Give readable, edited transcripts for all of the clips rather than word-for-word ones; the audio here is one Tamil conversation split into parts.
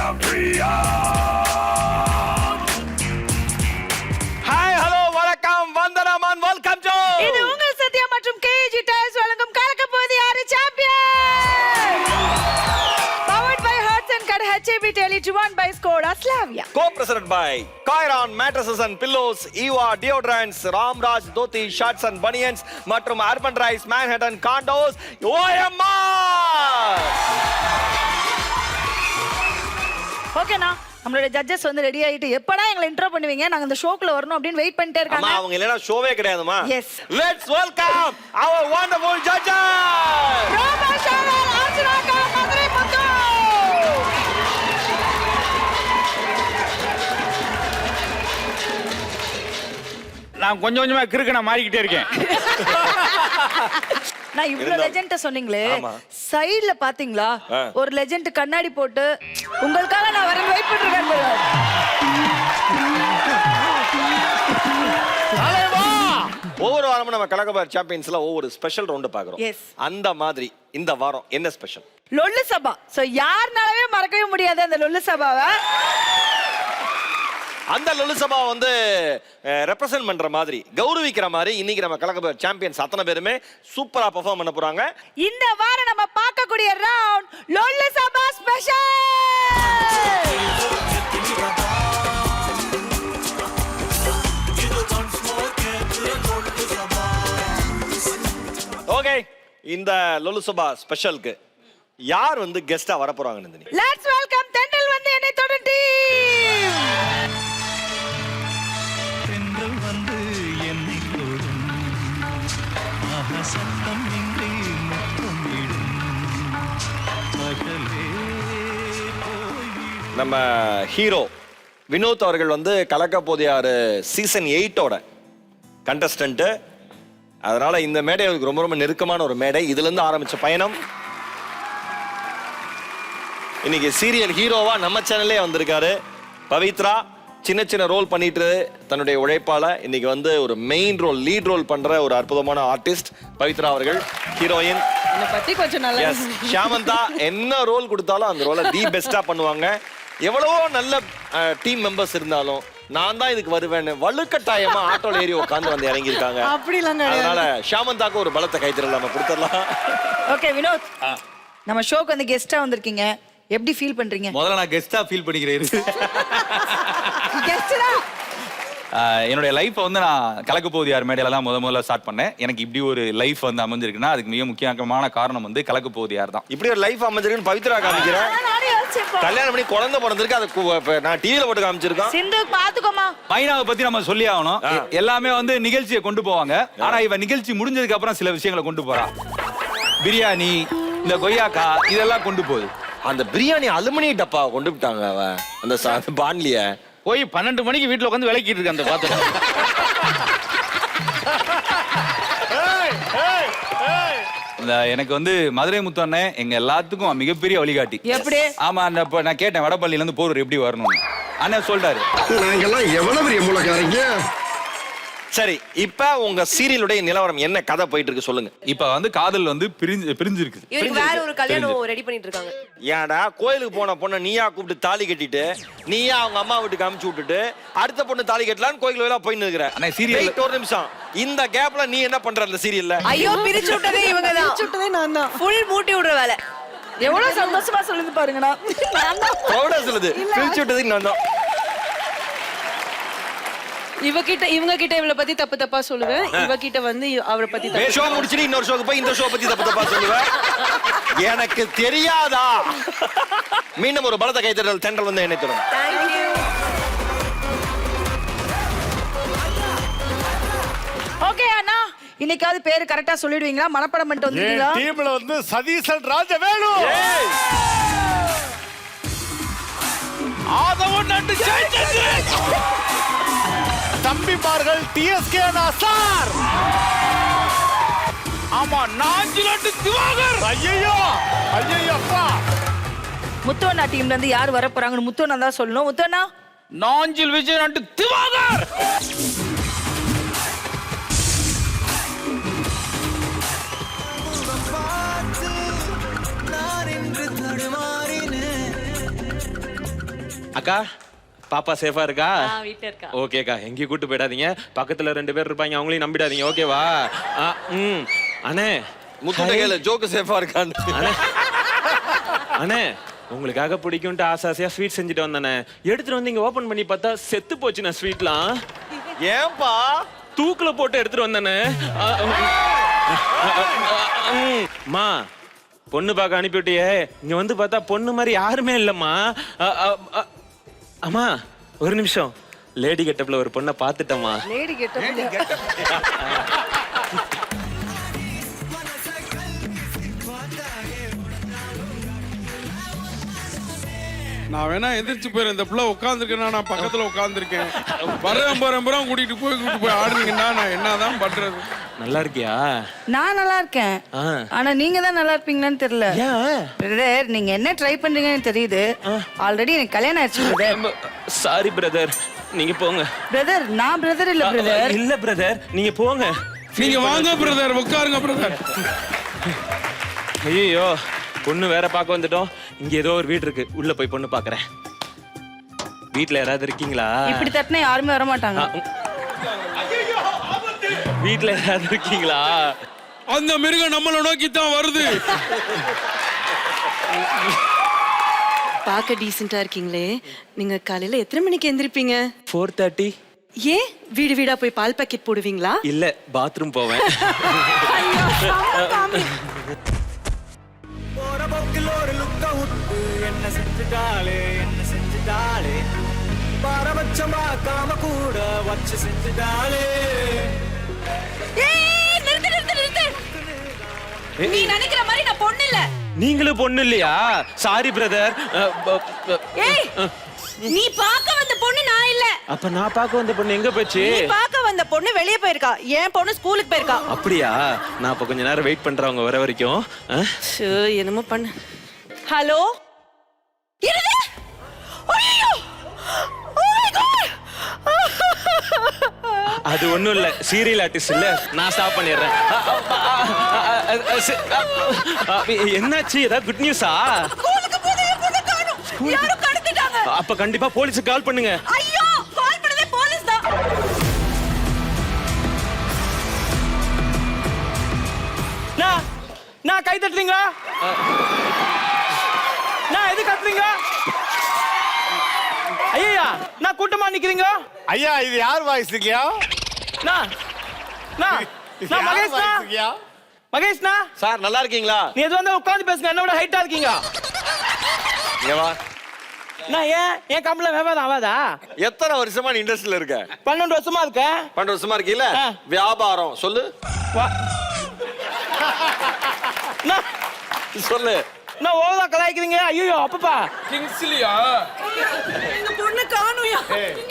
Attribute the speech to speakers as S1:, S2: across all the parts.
S1: ஹாய் ஹலோ வணக்கம் வந்தனம் அண்ட் வெல்கம் டு
S2: இது உங்கள் சத்யா மற்றும் கேஜி டைல்ஸ் வழங்கும் கலக்க போது யாரு champion powered by hearts and cut HAB Tele driven by Skoda Slavia
S1: co-presented by Kairon mattresses and pillows, Eva deodorants, Ramraj dhoti shirts and bunians மற்றும் Urban Rise Manhattan condos OMR.
S2: ஓகேனா நம்மளோட ஜட்ஜஸ் வந்து ரெடி ஆயிட்டு எப்படா எங்களை இன்ட்ரோ பண்ணுவீங்க நாங்க இந்த ஷோக்குள்ள வரணும் அப்படின்னு வெயிட் பண்ணிட்டே
S1: அம்மா
S2: இருக்காங்க
S1: அவங்க இல்லனா ஷோவே கிடையாதுமா.
S2: Yes.
S1: Let's welcome our wonderful judges.
S2: ரோபா Sharal ஆர்ச்சனாக்கா Madurai முத்து
S3: நான் கொஞ்சம் கொஞ்சமா கிறுக்கன மாறிக்கிட்டே இருக்கேன்.
S2: நான் இவ்ளோ லெஜெண்ட சொன்னீங்களே
S1: ஆமா.
S2: சைடுல பாத்தீங்களா ஒரு லெஜெண்ட் கண்ணாடி போட்டு உங்களுக்காக நான் வர வெயிட் பண்ணிருக்கேன் பாரு.
S1: ஒவ்வொரு வாரமும் நம்ம கலக்கபார் சாம்பியன்ஸ்ல ஒவ்வொரு ஸ்பெஷல் ரவுண்ட் பாக்குறோம்.
S2: Yes.
S1: அந்த மாதிரி இந்த வாரம் என்ன ஸ்பெஷல்?
S2: லொல்லு சபா. சோ யாருனாலவே மறக்கவே முடியாது அந்த லொல்லு சபாவை.
S1: அந்த லொல்லு சபா வந்து ரெப்ரசன்ட் பண்ற மாதிரி கௌரவிக்கிற மாதிரி இன்னைக்கு நம்ம கலக்கபார் சாம்பியன்ஸ் அத்தனை பேருமே சூப்பரா பெர்ஃபார்ம் பண்ண போறாங்க.
S2: இந்த வாரம் நம்ம பார்க்கக்கூடிய ரவுண்ட் லொல்லு சபா ஸ்பெஷல்.
S1: ஓகே, இந்த லொல்லு சபா ஸ்பெஷலுக்கு யார் வந்து கெஸ்டா வர போறாங்க நந்தினி?
S2: லெட்ஸ் வெல்கம் தென்றல் வந்து என்னை தொடும் டீம்.
S4: தென்றல் வந்து என்னை தொடும் ஆஹா சத்தம் இன்றி முத்தம் இடும் பகலே போய்விடும்.
S1: நம்ம ஹீரோ வினோத் அவர்கள் வந்து கலக்க போதியாரு சீசன் 8ஓட கண்டஸ்டன்ட். அதனால இந்த மேடை அவருக்கு ரொம்ப ரொம்ப நெருக்கமான ஒரு மேடை. இதுல இருந்து ஆரம்பிச்ச பயணம் இன்னைக்கு சீரியல் ஹீரோவா நம்ம சேனல்லே வந்திருக்காரு. பவித்ரா சின்ன சின்ன ரோல் பண்ணிட்டு தன்னுடைய உழைப்பால இன்னைக்கு வந்து ஒரு மெயின் ரோல் லீட் ரோல் பண்ற ஒரு அற்புதமான ஆர்டிஸ்ட் பவித்ரா அவர்கள் ஹீரோயின்.
S2: என்ன பத்தி கொஞ்சம் நல்லா
S1: எஸ், ஷியாமந்தா என்ன ரோல் கொடுத்தாலும் அந்த ரோலை தி பெஸ்டா பண்ணுவாங்க. எவ்வளவோ நல்ல டீம் மெம்பர்ஸ் இருந்தாலும் நான் தான் இதுக்கு வருவேன்னு வலுக்கட்டாயமா ஆட்டோல ஏறி உட்காந்து வந்து இறங்கி இருக்காங்க. அதனால ஷியாமந்தாக்கு ஒரு பலத்தை கைத்தறல நம்ம கொடுத்துடலாம்.
S2: ஓகே வினோத், நம்ம ஷோக்கு வந்து கெஸ்டா வந்திருக்கீங்க, எப்படி ஃபீல் பண்றீங்க?
S3: முதல்ல நான் கெஸ்டா ஃபீல் பண்ணிக்கிறேன்.
S2: கெஸ்டா
S3: என்னுடைய லைஃப்பை வந்து நான் கலக்க போகுது யார் மேடையில தான் முதல்ல ஸ்டார்ட் பண்ணேன். எனக்கு இப்படி ஒரு லைஃப் வந்து அமைஞ்சிருக்குன்னா அதுக்கு மிக முக்கியமான காரணம் வந்து கலக்க போகுது யார் தான்.
S1: இப்படி ஒரு லைஃப் அமைஞ்சிருக்குன்னு பவித்ரா காமிக்கிறேன். கல்யாணம் பண்ணி குழந்தை பிறந்திருக்கு, அதை நான் டிவியில போட்டு காமிச்சிருக்கோம்.
S2: சிந்து பாத்துக்கோமா,
S3: மைனாவை பத்தி நம்ம சொல்லி ஆகணும். எல்லாமே வந்து நிகழ்ச்சியை கொண்டு போவாங்க. ஆனா இவ நிகழ்ச்சி முடிஞ்சதுக்கு அப்புறம் சில விஷயங்களை கொண்டு போறா. பிரியாணி, இந்த கொய்யாக்கா இதெல்லாம் கொண்டு போகுது.
S1: அந்த பிரியாணி அலுமினிய டப்பா கொண்டு விட்டாங்க அவ அந்த பான்லிய
S3: போய் 12 மணிக்கு வீட்டுல உட்காந்து விளக்கிட்டு இருக்கு அந்த பாத்திரம். எனக்கு வந்து மதுரை முத்தண்ணே எங்க எல்லாத்துக்கும் மிகப்பெரிய வழிகாட்டி.
S2: எப்படி?
S3: ஆமா, அந்த நான் கேட்டேன் வடபள்ளியில இருந்து போரூர் எப்படி வரணும் அண்ணன் சொல்லிட்டாரு.
S5: நாங்கெல்லாம் எவ்வளவு பெரிய மூலக்காரங்க.
S1: சரி, இப்ப உங்க சீரியலுடைய நிலவரம் என்ன கதை போயிட்டு இருக்கு சொல்லுங்க.
S3: இப்ப வந்து காதல் வந்து பிரிஞ்சிருக்கு.
S6: இவருக்கு வேற ஒரு கல்யாணம் ரெடி பண்ணிட்டு இருக்காங்க.
S1: ஏன்டா கோயிலுக்கு போன பொண்ணை நீயா கூப்பிட்டு தாலி கட்டிட்டு நீயா அவங்க அம்மா வீட்டுக்கு அமுச்சு விட்டுட்டு அடுத்த பொண்ணு தாலி கட்டலான்னு கோயிலுக்கு போயின்னு இருக்கிற.
S3: அண்ணே சீரியல்
S1: ஒரு நிமிஷம், இந்த கேப்ல நீ என்ன பண்ற அந்த சீரியல்ல?
S6: ஐயோ பிரிச்சு விட்டதே இவங்க தான். பிரிச்சு விட்டதே நான் தான். ஃபுல் மூட்டி விடுற வேலை.
S2: எவ்வளவு சந்தோஷமா சொல்லுது பாருங்கடா.
S1: ப்ரௌடா சொல்லுது, பிரிச்சு விட்டதுக்கு நான் தான்.
S6: இவங்க கிட்ட இவளை பத்தி தப்பு தப்பா சொல்லுவேன், இவகிட்ட வந்து அவரை பத்தி தப்பு.
S1: ஷோ முடிச்சிட்டு இன்னொரு ஷோக்கு போய் இந்த ஷோ பத்தி தப்பு தப்பா சொல்லுவேன். எனக்கு தெரியாதா? மீண்டும் ஒரு பலத்த கைத்தறல் தென்றல் வந்து என்னை தொடரும்.
S6: Thank you.
S2: ஓகே அண்ணா, இன்னைக்காவது பேரு கரெக்டா சொல்லிடுவீங்களா? மனப்பாடம் பண்ணிட்டு வந்துட்டீங்களா?
S7: டீம்ல வந்து சதீசன் ராஜவேலு, ஆதவன் நட்டு ஜெயச்சந்திரன், தம்பிமார்கள் டிஎஸ்கே சார், ஆமா நாஞ்சிலட்டு திவாகர். ஐயோ ஐயோ அப்பா,
S2: முத்தோண்ணா டீம்ல இருந்து யார் வர போறாங்கன்னு முத்தோண்ணா தான் சொல்லணும். முத்தோண்ணா,
S3: நாஞ்சில் விஜய் நட்டு திவாகர்.
S8: அக்கா பாப்பா சேஃபா இருக்கா?
S6: வீட்டுல இருக்கா.
S8: ஓகேக்கா, எங்கேயும் கூட்டு போயிடாதீங்க. பக்கத்துல 2 பேர் இருப்பாங்க, அவங்களையும் நம்பிடாதீங்க. ஓகேவா? அண்ணே
S1: முத்துட்ட கேளு ஜோக்கு சேஃபா இருக்கான்னு.
S8: அண்ணே உங்களுக்காக பிடிக்கும்ட்டு ஆசையா ஸ்வீட் செஞ்சுட்டு வந்தானே, எடுத்துட்டு வந்து இங்க ஓபன் பண்ணி பார்த்தா செத்து போச்சுண்ணே ஸ்வீட்லாம்.
S1: ஏன்பா?
S8: தூக்குல போட்டு எடுத்துட்டு வந்தானே. மா பொண்ணு பார்க்க அனுப்பிவிட்டியே, இங்க வந்து பார்த்தா பொண்ணு மாதிரி யாருமே இல்லம்மா. அம்மா ஒரு நிமிஷம், லேடி கெட்டப்ல ஒரு பொண்ணை பார்த்துட்டம்மா.
S2: லேடி கெட்ட
S7: நான் வேணா எந்திரிச்சு போயிரு. இந்த பிள்ளை உட்காந்துருக்கேன்னா நான் பக்கத்துல உட்காந்துருக்கேன். பரம் கூட்டிட்டு போய் ஆடுனீங்கன்னா நான் என்னதான் பண்றது?
S8: நல்லா இருக்கியா?
S2: நான் நல்லா இருக்கேன். ஆனா நீங்க தான் நல்லா இருப்பீங்களான்னு தெரியல. பிரதர் நீங்க என்ன ட்ரை பண்றீங்கன்னு தெரியுது. ஆல்ரெடி எனக்கு கல்யாணம் ஆயிடுச்சு பிரதர்.
S8: சாரி பிரதர், நீங்க போங்க.
S2: பிரதர் நான் பிரதர் இல்ல பிரதர்.
S8: இல்ல பிரதர், நீங்க போங்க.
S7: நீங்க வாங்க பிரதர், உட்காருங்க பிரதர்.
S8: ஐயோ பொண்ணு வேற பார்க்க வந்துட்டோம். இங்க ஏதோ ஒரு வீடு இருக்கு, உள்ள போய் பொண்ணு பாக்குறேன். வீட்ல யாராவது இருக்கீங்களா?
S2: இப்படி தட்டினா யாருமே வர மாட்டாங்க.
S8: வீட்ல யாராவது இருக்கீங்களா?
S7: அந்த மிருகம் நம்மள நோக்கி தான் வருது.
S6: பார்க்க டீசெண்டா இருக்கீங்களே, நீங்க காலையில எத்தனை மணிக்கு எந்திரிப்பீங்க?
S8: 4:30.
S6: ஏன் வீடு வீடா போய் பால் பாக்கெட் போடுவீங்களா?
S8: இல்ல பாத்ரூம் போவேன்.
S4: என்ன செஞ்சுட்டாலே பாரபட்சமா காம கூட வச்சு செஞ்சுட்டாலே.
S2: நீ நினைக்கிற மாதிரி நான் பொண்ணு இல்ல.
S8: நீங்களும் பொண்ணு இல்லையா? Sorry brother.
S2: நீ பார்க்க வந்த பொண்ணு நான் இல்ல.
S8: அப்ப நான் பார்க்க வந்த பொண்ணு எங்க போச்சு?
S2: நீ பார்க்க வந்த பொண்ணு வெளிய போயிருக்கா. என் பொண்ணு ஸ்கூலுக்கு போயிருக்கா.
S8: அப்படியா? நான் அப்ப கொஞ்ச நேரம் வெயிட் பண்றேன் அவங்க வர வரைக்கும்.
S6: என்னமோ பண்ணு.
S2: ஹலோ என்னது? ஐயோ ஓ மை காட்.
S8: அது ஒண்ணும் இல்ல, சீரியல் ஆர்டிஸ்ட் இல்ல, நான் ஸ்டாப் பண்ணிடுறேன். என்னாச்சு? ஏதாவது குட் நியூஸா?
S2: ஸ்கூலுக்கு போதே பொண்ணு காணோம். யாரோ கடத்திட்டாங்க.
S8: அப்ப கண்டிப்பா போலீஸுக்கு கால் பண்ணுங்க.
S2: ஐயோ கால் பண்ணதே போலீஸ் தான்.
S3: நான் கை தட்டுறீங்களா? நான் எது கட்டுறீங்க? ஐயா நான் கூட்டமா நிக்கிறீங்க.
S1: ஐயா இது யார் வாய்ஸ் இருக்கியா?
S3: நான் மகேஷ்னா
S1: சார் நல்லா இருக்கீங்களா?
S3: நீ எது வந்து உட்கார்ந்து பேசுங்க, என்னோட ஹைட்டா இருக்கீங்க.
S1: இங்க வா.
S3: நான் ஏன் கம்பளம் வியாபாரம் ஆகாதா?
S1: எத்தனை வருஷமா நீ இண்டஸ்ட்ரியில இருக்க?
S3: 12 வருஷமா இருக்கேன்.
S1: 12 வருஷமா இருக்கீல்ல? வியாபாரம் சொல்லு. சொல்லு.
S3: நான் ஓவரா கலாய்க்கிறீங்க. ஐயோ அப்பப்பா
S7: கிங்ஸ்லியா?
S2: எங்க பொண்ணு காணோம்யா.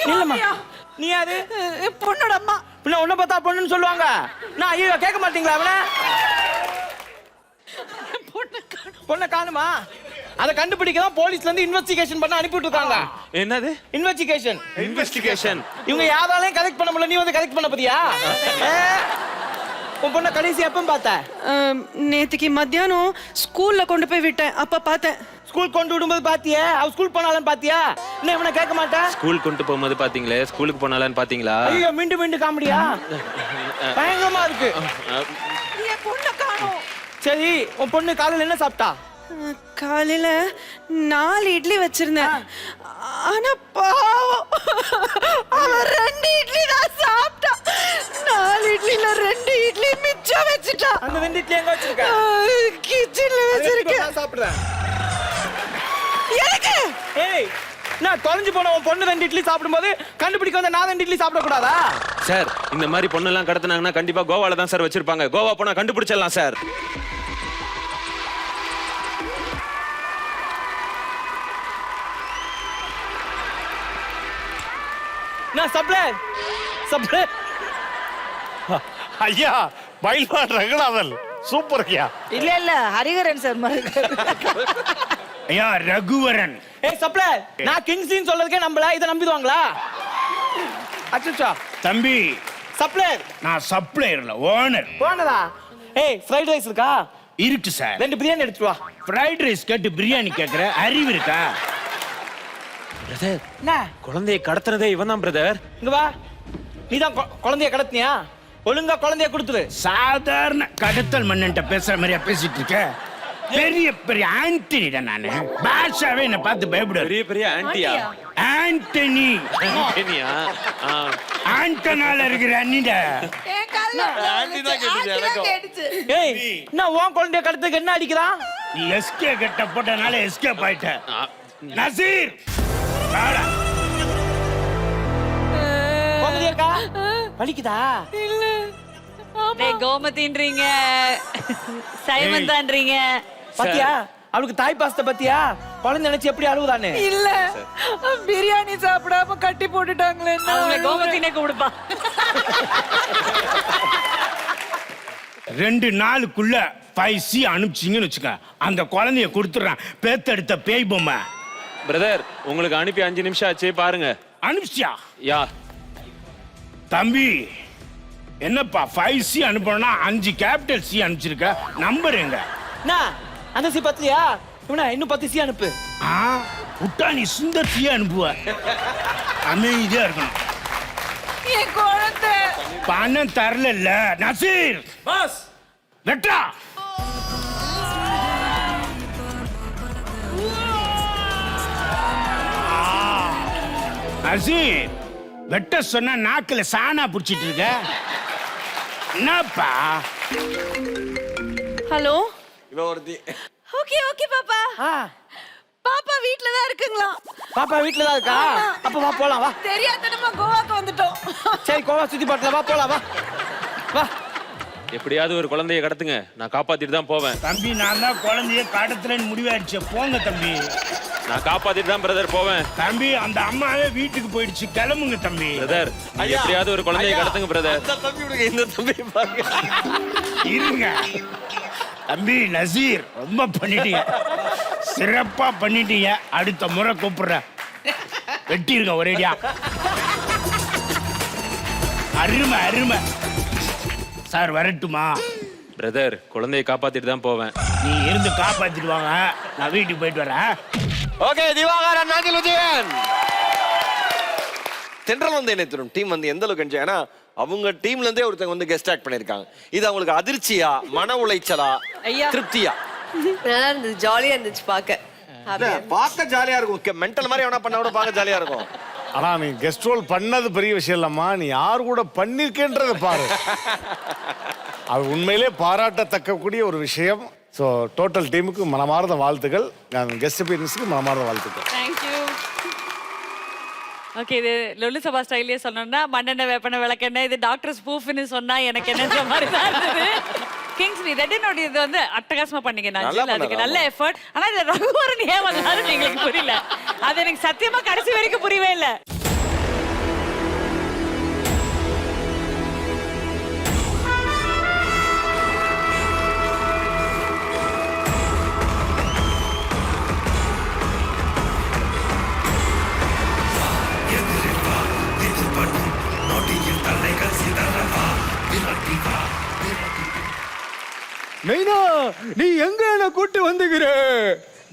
S3: இல்லம்மா. நீ யாரு?
S2: பொண்ணோட அம்மா.
S3: பின்ன உன்னை பார்த்தா பொண்ணுன்னு சொல்லுவாங்க. நான் ஐயோ கேட்க மாட்டீங்களா அவனை? பொண்ணை காணுமா? அதை கண்டுபிடிக்க தான் போலீஸ்ல இருந்து இன்வெஸ்டிகேஷன் பண்ண அனுப்பிட்டு இருக்காங்க.
S8: என்னது
S3: இன்வெஸ்டிகேஷன்?
S8: இன்வெஸ்டிகேஷன்.
S3: இவங்க யாராலையும் கலெக்ட் பண்ண முடியல, நீ வந்து கலெக்ட் பண்ண போறியா? உன் பொண்ணை கடைசி எப்ப பார்த்த?
S6: நேத்துக்கு மத்தியானம் ஸ்கூல்ல கொண்டு போய் விட்டேன், அப்ப பார்த்தேன்.
S3: ஸ்கூல் கொண்டு விடும்போது பாத்தியா? அவ ஸ்கூல் போனாலும் பாத்தியா? என்ன இவனை கேட்க மாட்டேன்?
S8: ஸ்கூல் கொண்டு போகும்போது பாத்தீங்களே, ஸ்கூலுக்கு போனாலான்னு பாத்தீங்களா?
S3: ஐயோ மீண்டும் காமெடியா? பயங்கரமா இருக்கு.
S2: என் பொண்ணு காணோம்.
S3: சரி உன் பொண்ணு காலையில என்ன சாப்பிட்டா?
S6: காலையில 4 இட்லி வச்சிருந்தேன். ஆனா பாவம் அவ 2 இட்லி தான் சாப்பிட்டா. 4 இட்லில 2 இட்லி மிச்சம் வச்சிட்டா.
S3: அந்த 2 இட்லி எங்க வச்சிருக்க?
S6: கிச்சன்ல வச்சிருக்கேன்.
S3: நான் சாப்பிடுறேன்.
S6: எனக்கு
S3: ஏய் நான் தொலைஞ்சு போன உன் பொண்ணு 2 இட்லி சாப்பிடும்போது கண்டுபிடிக்க வந்த நான் 2 இட்லி சாப்பிட கூடாதா?
S8: சார் இந்த மாதிரி பொண்ணு எல்லாம் கடத்தினாங்கன்னா கண்டிப்பா கோவால தான் சார் வச்சிருப்பாங்க. கோவா போனா கண்டுபிடிச்சிடலாம் சார்.
S3: நான் சப்ளை
S1: ஐயா பைல்வான் ரகுநாதன் சூப்பர் ஐயா.
S2: இல்ல ஹரிஹரன் சார் மாதிரி.
S9: ஐயா ரகுவரன்.
S3: ஏய் சப்ளை நான் கிங்ஸ்லின்னு சொல்றதுக்கே நம்பல, இத நம்பிடுவாங்களா? அச்சச்சா
S9: தம்பி
S3: சப்ளை
S9: நான் சப்ளையர்ல ஓனர்.
S3: போனதா? ஏய் ஃப்ரைட் ரைஸ் இருக்கா?
S9: இருக்கு சார்.
S3: 2 பிரியாணி எடுத்துட்டு வா.
S9: ஃப்ரைட் ரைஸ் கேட்டு பிரியாணி கேக்குற அறிவு இருக்கா?
S8: பிரதர்
S2: என்ன
S8: குழந்தையை கடத்துறதே இவன் தான் பிரதர்.
S4: இங்க வா, நீதான் குழந்தைய கடத்தினியா? ஒழுங்கா குழந்தைய கொடுத்துரு.
S9: சாதாரண கடத்தல் மன்னன்ட்ட பேசுற மாதிரியா பேசிட்டு இருக்க? பெரிய பெரிய ஆண்டனிடா நானு. பாஷாவே என்ன பார்த்து பயப்படுவாரு.
S8: பெரிய பெரிய ஆன்ட்டியா?
S9: ஆண்டனி.
S8: ஆன்ட்டியா?
S9: ஆண்டனால இருக்கிற அண்ணிடா.
S1: ஆண்டி தான் கேட்டுச்சு எனக்கும்.
S4: ஏய், என்ன உன் குழந்தைய கடத்துக்கு என்ன அடிக்கிறான்?
S9: நீ எஸ்கே கட்ட போட்டனால எஸ்கேப் ஆயிட்ட. நசீர் வாடா.
S4: குழந்தைய இருக்கா? வலிக்குதா?
S2: இல்ல
S6: டேய் கோமதின்றீங்க சைமந்தான்றீங்க.
S4: பாத்தியா அவளுக்கு தாய் பாசத்தை பத்தியா? குழந்தை நினைச்சு எப்படி அழுவுதானே?
S2: இல்ல பிரியாணி சாப்பிடாம கட்டி போட்டுட்டாங்களே.
S6: அவங்கள கோமதினே கூப்பிடுப்பா.
S9: 2 நாளுக்குள்ள 5C அனுப்பிச்சிங்கன்னு வச்சுக்க, அந்த குழந்தைய கொடுத்துறான். பேத்தெடுத்த பேய் பொம்மை.
S8: பிரதர் உங்களுக்கு அனுப்பி 5 நிமிஷம் ஆச்சு பாருங்க.
S9: அனுப்பிச்சியா?
S8: யா
S9: தம்பி என்னப்பா 5C அனுப்பணும்னா 5 கேபிட்டல் C அனுப்பிச்சிருக்க. நம்பர் எங்க?
S4: என்ன அந்த சி பத்தியா? இவனா இன்னும் 10 சி அனுப்பு.
S9: விட்டா நீ சுந்தர் C அனுப்புவ. அமைதியா இருக்கணும்.
S2: என் குழந்தை
S9: பணம் தரல. நசீர்
S4: பாஸ்
S9: வெட்டா. நசீர் வெட்ட சொன்னா நாக்குல சாணா புடிச்சிட்டு இருக்க. என்னப்பா?
S6: ஹலோ.
S1: இவ ஒருத்தி
S2: ஓகே ஓகே பாப்பா. பாப்பா வீட்ல தான் இருக்குங்களா?
S4: பாப்பா வீட்ல தான் இருக்கா? அப்ப வா போலாம் வா.
S2: தெரியாதனமா கோவாக்கு வந்துட்டோம்.
S4: சரி கோவா சுத்தி பார்க்கலாம், வா போலாம் வா. வா.
S8: எப்படியாவது ஒரு குழந்தையை கடத்துங்க, நான் காப்பாத்திட்டு தான் போவேன்.
S9: தம்பி நான் தான் குழந்தைய கடத்துறேன்னு முடிவாயிடுச்சு. போங்க தம்பி.
S8: நான் காப்பாத்திட்டு தான் பிரதர் போவேன்.
S9: தம்பி அந்த அம்மாவே வீட்டுக்கு போயிடுச்சு. கிளம்புங்க தம்பி.
S8: பிரதர் எப்படியாவது ஒரு குழந்தையை கடத்துங்க பிரதர்.
S1: அந்த தம்பி விடுங்க, இந்த தம்பி பாருங்க.
S9: இருங்க தம்பி. நசீர் ரொம்ப பண்ணிட்டீங்க, சிறப்பா பண்ணிட்டீங்க. அடுத்த முறை கூப்பிடுறேன். வெட்டிருங்க ஒரேடியா. அருமை அருமை. சார் வரட்டுமா?
S8: பிரதர் குழந்தையை காப்பாத்திட்டு தான் போவேன்.
S9: நீ இருந்து காப்பாத்திட்டு வாங்க, நான் வீட்டுக்கு போயிட்டு வரேன்.
S1: ஓகே திவாகர் நாஞ்சில் விஜயன். தென்றல் வந்து என்ன தரும் டீம் வந்து எந்த அளவுக்கு என்ஜாய். ஏன்னா அவங்க டீம்ல இருந்தே ஒருத்தங்க வந்து கெஸ்ட் ஆக்ட் பண்ணிருக்காங்க. இது அவங்களுக்கு அதிர்ச்சியா, மன உளைச்சலா, திருப்தியா?
S6: நல்லா இருந்துச்சு, ஜாலியா இருந்துச்சு பாக்க.
S1: பார்க்க ஜாலியா இருக்கும். மென்டல் மாதிரி எவனா பண்ணா கூட பார்க்க ஜாலியா இருக்கும்.
S10: ஆனா நீ கெஸ்ட் ரோல் பண்ணது பெரிய விஷயம் இல்லம்மா, நீ யார் கூட பண்ணிருக்கேன்றத பாரு. அது உண்மையிலே பாராட்டத்தக்க கூடிய ஒரு விஷயம். ஸோ டோட்டல் டீமுக்கு மனமார்ந்த வாழ்த்துக்கள். கெஸ்ட் அப்பியரன்ஸுக்கு மனமார்ந்த வாழ்த்துக்கள்.
S6: Thank you. ஓகே, இது லொல்லு சபா ஸ்டைல்லே சொன்னோம்னா மண்ணெண்ணெய் வேப்பெண்ணெய் விளக்கெண்ணெய், இது டாக்டர் ஸ்பூஃப்னு சொன்னா எனக்கு என்னன்ற மாதிரி தான் இருந்தது. கிங்ஸ்லி ரெட்டினோட இது வந்து அட்டகாசமா பண்ணீங்க. நான் அதுக்கு நல்ல எஃபர்ட். ஆனா இது ரகுவரன் ஏன் வந்தாருன்னு எங்களுக்கு புரியல. அது எனக்கு சத்தியமா கடைசி வரைக்கும் புரியவே இல்லை.
S3: மெயினா நீ எங்க என்ன கூட்டு வந்துக்கிற?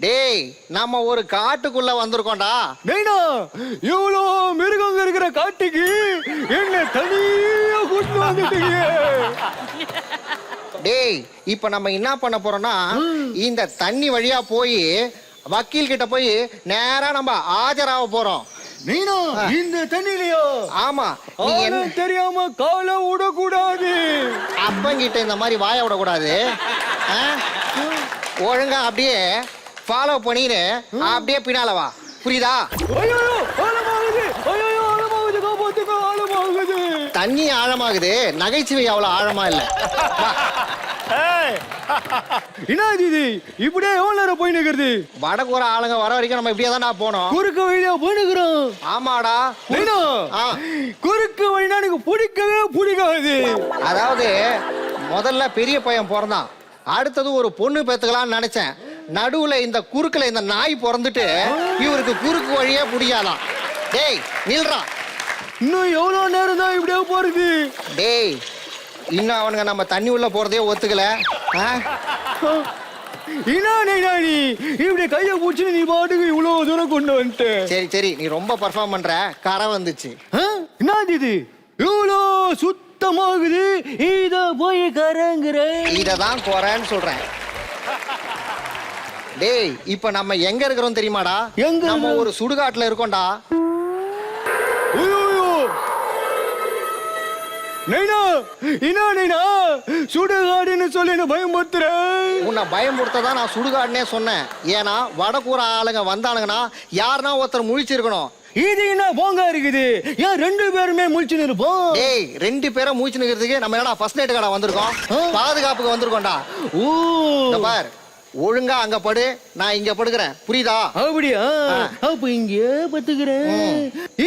S11: டேய் நாம ஒரு காட்டுக்குள்ள வந்திருக்கோம்டா.
S3: மெயினா இவ்வளோ மிருகங்க இருக்கிற காட்டுக்கு என்ன தனியா கூட்டு வந்துட்டீங்க?
S11: டேய் இப்ப நம்ம என்ன பண்ண போறோம்னா, இந்த தண்ணி வழியா போய் வக்கீல் கிட்ட போய் நேரா நம்ம ஆஜராக போறோம்.
S3: மீனா இந்த தண்ணிலையோ?
S11: ஆமா. நீ என்ன
S3: தெரியாம காலை விடக்கூடாது.
S11: அப்பங்கிட்ட இந்த மாதிரி வாய விடக்கூடாது. ஒழுங்கா அப்படியே ஃபாலோ பண்ணிட்டு அப்படியே பின்னால வா. புரியுதா? தண்ணி ஆழமாகுது, நகைச்சுவை அவ்வளவு ஆழமா இல்ல.
S3: என்ன இது இப்படியே எவ்வளவு நேரம் போய் நிக்கிறது?
S11: வடக்கூற ஆளுங்க வர வரைக்கும் நம்ம இப்படியே தான் போனோம்.
S3: குறுக்கு வழியா போய் நிக்கிறோம்.
S11: ஆமாடா.
S3: குறுக்கு வழினா எனக்கு பிடிக்கவே பிடிக்காது.
S11: அதாவது முதல்ல பெரிய பையன் பிறந்தான், அடுத்தது ஒரு பொண்ணு பெத்துக்கலாம்னு நினைச்சேன். நடுவுல இந்த குறுக்குல இந்த நாய் பிறந்துட்டு இவருக்கு குறுக்கு வழியே பிடிக்காதான். டேய் நில்றா.
S3: இன்னும் எவ்வளவு நேரம் தான் இப்படியே போறது?
S11: டேய் இன்னும் அவனுங்க நம்ம தண்ணி உள்ள போறதே ஒத்துக்கல.
S4: என்ன நைனா நீ இப்படி கைய பூச்சி நீ பாட்டுக்கு இவ்வளவு தூரம் கொண்டு வந்துட்ட.
S11: சரி சரி நீ ரொம்ப பர்ஃபார்ம் பண்ற. கரை வந்துச்சு.
S4: என்னது இது இவ்வளோ சுத்தமாகுது, இத போய் கரங்குற.
S11: இததான் குறைன்னு சொல்றேன். டேய் இப்ப நம்ம எங்க இருக்கிறோம் தெரியுமாடா?
S4: எங்க?
S11: நம்ம ஒரு சுடுகாட்டுல இருக்கோம்டா.
S4: நைனா என்ன நைனா சுடுகாடுன்னு சொல்லி என்ன பயமுறுத்துற?
S11: உன்னை பயமுறுத்ததான் நான் சுடுகாடுனே சொன்னேன். ஏன்னா வடக்கூற ஆளுங்க வந்தானுங்கன்னா யாருன்னா ஒருத்தர் முழிச்சிருக்கணும்.
S4: இது என்ன போங்க இருக்குது, ஏன் 2 பேருமே முழிச்சுன்னு இருப்போம்?
S11: டேய் 2 பேரும் மூச்சு நிக்கிறதுக்கு நம்ம என்னடா ஃபர்ஸ்ட் நைட் கடை வந்திருக்கோம், பாதுகாப்புக்கு வந்திருக்கோம்டா.
S4: ஓ
S11: இந்த பார், ஒழுங்கா அங்க படு, நான் இங்க படுக்கிறேன், புரியுதா?
S4: அப்படியா? அப்ப இங்க பத்துக்கிறேன்.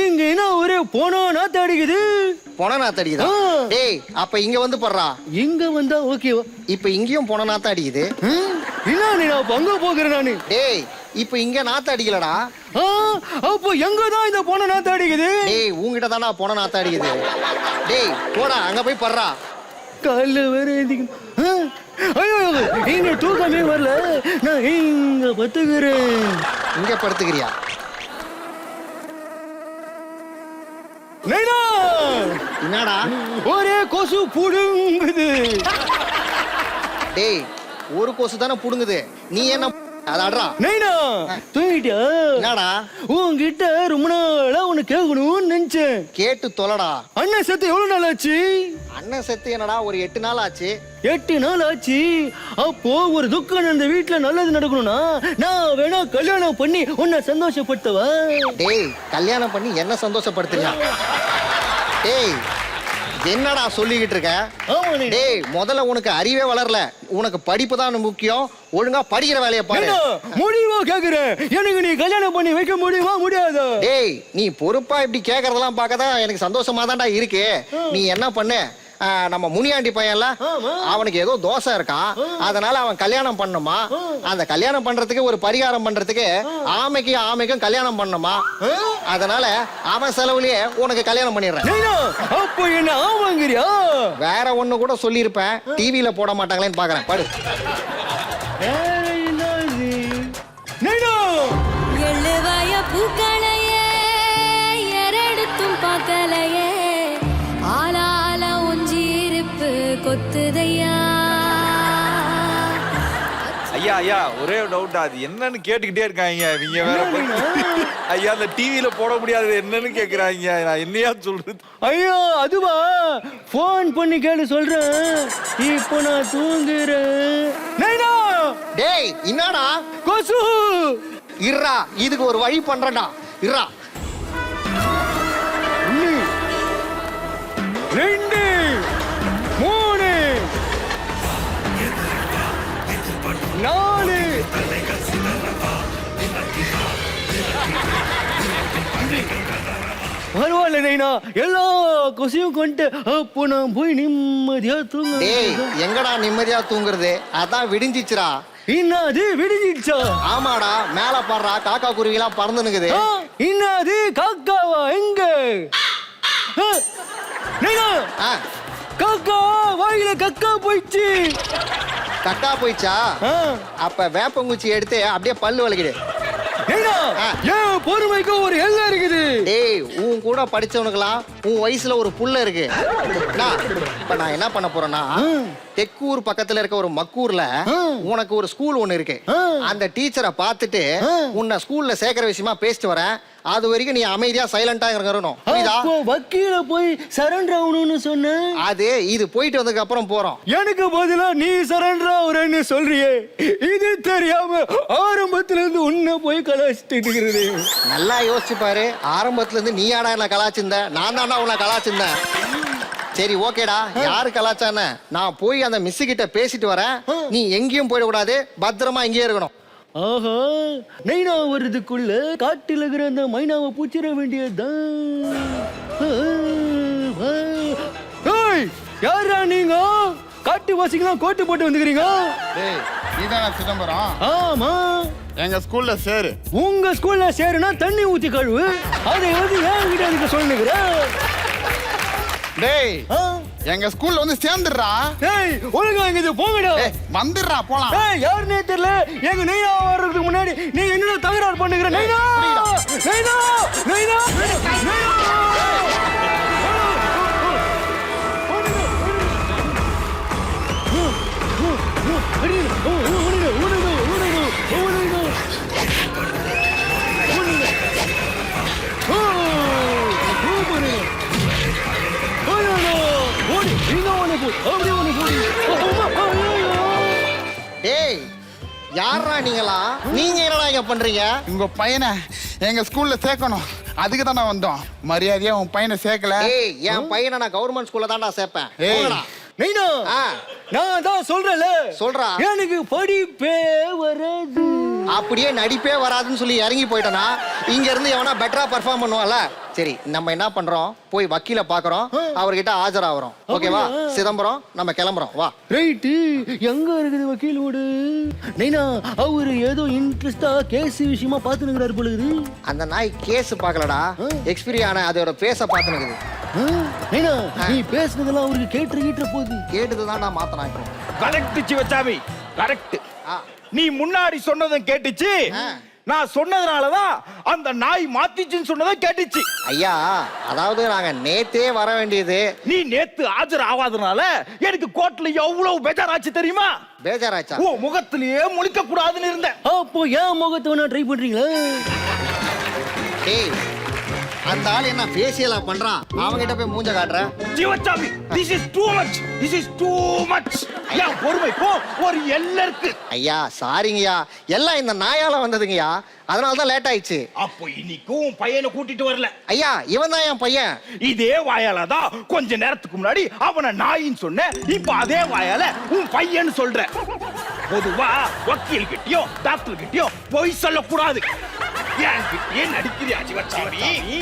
S4: இங்க என்ன ஒரே போனா நாத்து அடிக்குது.
S11: பொண நாத்து அடிக்குதா? டேய் அப்ப இங்க வந்து படுறா.
S4: இங்க வந்தா ஓகேவா?
S11: இப்ப இங்கேயும் பொண நாத்து அடிக்குது.
S4: என்ன நீ நான் அங்க போகிறேன் நானு.
S11: டேய் இப்ப இங்க நாத்து அடிக்கலடா.
S4: அப்போ எங்கதான் இந்த போன நாத்து அடிக்குது?
S11: டேய் உன்கிட்ட தானா பொண நாத்து அடிக்குது. டேய் போடா அங்க போய் படுறா.
S4: காலைல வேற ஐயோ இங்க தூக்கமே வரல, நான் இங்க பத்துக்கிறேன்.
S11: இங்க படுத்துக்கிறியா?
S4: நைனா
S11: என்னடா
S4: ஒரே கொசு புடுங்குது.
S11: டேய் ஒரு கொசு தானே புடுங்குது, நீ என்ன அதாடுறா?
S4: நைனா தூங்கிட்டியா?
S11: என்னடா
S4: உன்கிட்ட ரொம்ப நாளா உன்னை கேட்கணும்னு நினைச்சேன்.
S11: கேட்டு தொலைடா.
S4: அண்ணன் செத்து எவ்வளவு நாள் ஆச்சு?
S11: அண்ணன் செத்து என்னடா ஒரு 8 நாள் ஆச்சு.
S4: 8 நாள் ஆச்சு. அப்போ ஒரு துக்கம் அந்த வீட்டுல நல்லது நடக்கணும்னா நான் வேணா கல்யாணம் பண்ணி உன்னை சந்தோஷப்படுத்தவா?
S11: டேய் கல்யாணம் பண்ணி என்ன சந்தோஷப்படுத்துறியா? டேய் என்னடா சொல்லிக்கிட்டு இருக்க? டேய் முதல்ல உனக்கு அறிவே வளரல, உனக்கு படிப்பு தான் முக்கியம். ஒழுங்கா படிக்கிற வேலையை பாரு.
S4: முடிவா கேக்குறேன், எனக்கு நீ கல்யாணம் பண்ணி வைக்க முடியுமா முடியாதா?
S11: டேய் நீ பொறுப்பா இப்படி கேக்குறதெல்லாம் பார்க்கதான் எனக்கு சந்தோஷமா தான்டா இருக்கு. நீ என்ன பண்ணு, நம்ம முனியாண்டி பையன்ல அவனுக்கு ஏதோ தோசை இருக்கான், அதனால அவன் கல்யாணம் பண்ணுமா. அந்த கல்யாணம் பண்றதுக்கு ஒரு பரிகாரம் பண்றதுக்கு ஆமைக்கும் கல்யாணம் பண்ணுமா. அதனால அவன் செலவுலயே உனக்கு கல்யாணம் பண்ணிடுறேன்.
S4: அப்போ என்ன ஆமாங்கிறியா?
S11: வேற ஒண்ணு கூட சொல்லியிருப்பேன், டிவியில போட மாட்டாங்களேன்னு பாக்குறேன். படு.
S12: எழுவாய பூக்களையே எரெடுத்தும் பார்க்கலையே, ஆளால ஒஞ்சிருப்பு கொத்துதையா.
S3: ஐயா ஐயா ஒரே டவுட், அது என்னன்னு கேட்டுக்கிட்டே இருக்காங்க இவங்க வேற. ஐயா அந்த டிவியில போட முடியாது என்னன்னு கேக்குறாங்க, நான் என்னையா சொல்றது?
S4: ஐயோ அதுவா, போன் பண்ணி கேளு சொல்றேன். இப்போ நான் தூங்குறேன். நைனா
S11: டேய் என்னடா
S4: கொசு?
S11: இருடா இதுக்கு ஒரு வழி பண்றேன்டா. இருடா.
S4: 1 2 3 4 பரவாயில்ல நைனா, எல்லா கொசையும் கொண்டு அப்போ நான் போய் நிம்மதியா தூங்க.
S11: டேய் எங்கடா நிம்மதியா தூங்குறது, அதான் விடிஞ்சிச்சுடா.
S4: இன்னாது விடிஞ்சிச்சா?
S11: ஆமாடா, மேல பாடுறா காக்கா குருவிலாம் பறந்துனுக்குது.
S4: இன்னாது காக்காவா? எங்க நைனா? காக்கா வாயில கக்கா போயிடுச்சு.
S11: கக்கா போயிடுச்சா? அப்ப வேப்பங்குச்சி எடுத்து அப்படியே பல்லு வலிக்குது.
S4: ஏன் பொறுமைக்கு ஒரு எல்லை இருக்குது.
S11: டேய் உன் கூட படிச்சவனுக்கெல்லாம் உன் வயசுல ஒரு புள்ள இருக்கு. இப்ப நான் என்ன பண்ண போறேன்னா, தெக்கூர் பக்கத்துல இருக்க ஒரு மக்கூர்ல உனக்கு ஒரு ஸ்கூல் ஒண்ணு இருக்கு. அந்த டீச்சரை பார்த்துட்டு உன்னை ஸ்கூல்ல சேர்க்கிற விஷயமா பேசிட்டு வரேன். அது வரைக்கும் நீ அமைதியா சைலண்டா இருக்கணும். புரியுதா?
S4: வக்கீல போய் சரண்டர் ஆகணும்னு சொன்ன.
S11: அது இது போயிட்டு வந்ததுக்கு அப்புறம் போறோம்.
S4: எனக்கு பதிலா நீ சரண்டர் ஆகுறேன்னு சொல்றியே, இது தெரியாம ஆரம்பத்துல இருந்து உன்னை போய் கலாச்சிட்டு இருக்கிறது.
S11: நல்லா யோசிச்சு பாரு, ஆரம்பத்துல இருந்து நீ ஆடா என்ன கலாச்சிருந்த, நான் தானா உன்னை கலாச்சிருந்தேன். சரி ஓகேடா, யாரு கலாச்சான நான் போய் அந்த மிஸ் கிட்ட பேசிட்டு வரேன். நீ எங்கேயும் போயிடக்கூடாது, பத்திரமா இங்கேயே இருக்கணும்.
S4: ஆஹா, நைனா வர்றதுக்குள்ள காட்டில் இருக்கிற அந்த மைனாவை பூச்சிட வேண்டியதுதான். யாரா நீங்க? காட்டு வாசிக்கலாம் கோட்டு போட்டு வந்துக்கிறீங்க.
S5: நீதானா சிதம்பரம்?
S4: ஆமா.
S5: எங்க ஸ்கூல்ல சேரு.
S4: உங்க ஸ்கூல்ல சேருனா தண்ணி ஊத்தி கழுவு, அதை வந்து ஏன் கிட்ட அதுக்கு சொல்லுகிற?
S5: டேய் எங்க ஸ்கூல்ல வந்து சேர்ந்துடுறா.
S4: ஏய் ஒழுங்கா இங்க இது போங்கடா.
S5: வந்துடுறா போலாம்.
S4: ஏய் யாருனே தெரியல. எங்க நைனா வர்றதுக்கு முன்னாடி நீ என்ன தகராறு பண்ணுகிற? நைனா நைனா நைனா நைனா.
S11: டேய் யாரா நீங்களா? நீங்க என்னடா இங்க பண்றீங்க?
S5: உங்க பையனை எங்க ஸ்கூல்ல சேர்க்கணும், அதுக்கு தானே வந்தோம். மரியாதையா உன் பையனை சேர்க்கல.
S11: ஏய் என் பையனை நான் கவர்மெண்ட் ஸ்கூல்ல தான்டா சேர்ப்பேன்.
S5: ஏய்.
S11: போங்கடா.
S4: நைனா நான் தான் சொல்றேன்ல.
S11: சொல்றா.
S4: எனக்கு படிப்பே வராது.
S11: அப்படியே நடிப்பே வராதுன்னு சொல்லி இறங்கி போயிட்டனா இங்க இருந்து எவனா பெட்டரா பெர்ஃபார்ம் பண்ணுவான்ல. சரி நம்ம என்ன பண்றோம், போய் வக்கீல பாக்குறோம், அவர்கிட்ட ஆஜராகிறோம். ஓகேவா சிதம்பரம், நம்ம கிளம்புறோம் வா.
S4: ரைட்டு. எங்க இருக்குது வக்கீல் வீடு? நைனா அவரு ஏதோ இன்ட்ரெஸ்டா கேஸ் விஷயமா பாத்துனுங்கிறாரு போல இருக்குது.
S11: அந்த நாய் கேஸ் பார்க்கலடா, எக்ஸ்பீரி ஆன அதோட பேச பாத்துனுக்குது.
S4: நைனா நீ பேசுனதெல்லாம் அவருக்கு கேட்டுற போகுது.
S11: கேட்டுதான் நான் மாத்தனா இப்போ.
S9: Correct Sivasamy, correct.
S11: ஆ.
S9: நீ முன்னாடி சொன்னதும் கேட்டுச்சு, நான் சொன்னதுனாலதான் அந்த நாய் மாத்திச்சுன்னு சொன்னதும் கேட்டுச்சு.
S11: ஐயா அதாவது நாங்க நேத்தே வர வேண்டியது.
S9: நீ நேத்து ஆஜர் ஆகாதனால எனக்கு கோர்ட்ல எவ்வளவு பேஜாராச்சு தெரியுமா?
S11: பேஜாராச்சா?
S9: ஓ முகத்திலேயே முழிக்க கூடாதுன்னு இருந்தேன்.
S4: அப்போ ஏன் முகத்தை வேணா ட்ரை பண்றீங்களா?
S11: டேய் அந்த ஆள் என்ன ஃபேஷியலா பண்றான், அவங்கிட்ட போய் மூஞ்ச காட்டுற.
S9: Sivasamy, this is too much, this is too much. ஐயா பொறுமை போ, ஒரு எல்லை இருக்கு.
S11: ஐயா சாரிங்கய்யா, எல்லாம் இந்த நாயால வந்ததுங்கய்யா, அதனால தான் லேட் ஆயிடுச்சு.
S9: அப்போ இன்னைக்கும் பையனை கூட்டிட்டு வரல.
S11: ஐயா இவன் தான் என் பையன்.
S9: இதே வாயால தான் கொஞ்ச நேரத்துக்கு முன்னாடி அவனை நாயின்னு சொன்ன, இப்ப அதே வாயால உன் பையன்னு சொல்ற. பொதுவா வக்கீல் கிட்டயும் டாக்டர் கிட்டயும் பொய் சொல்லக்கூடாது.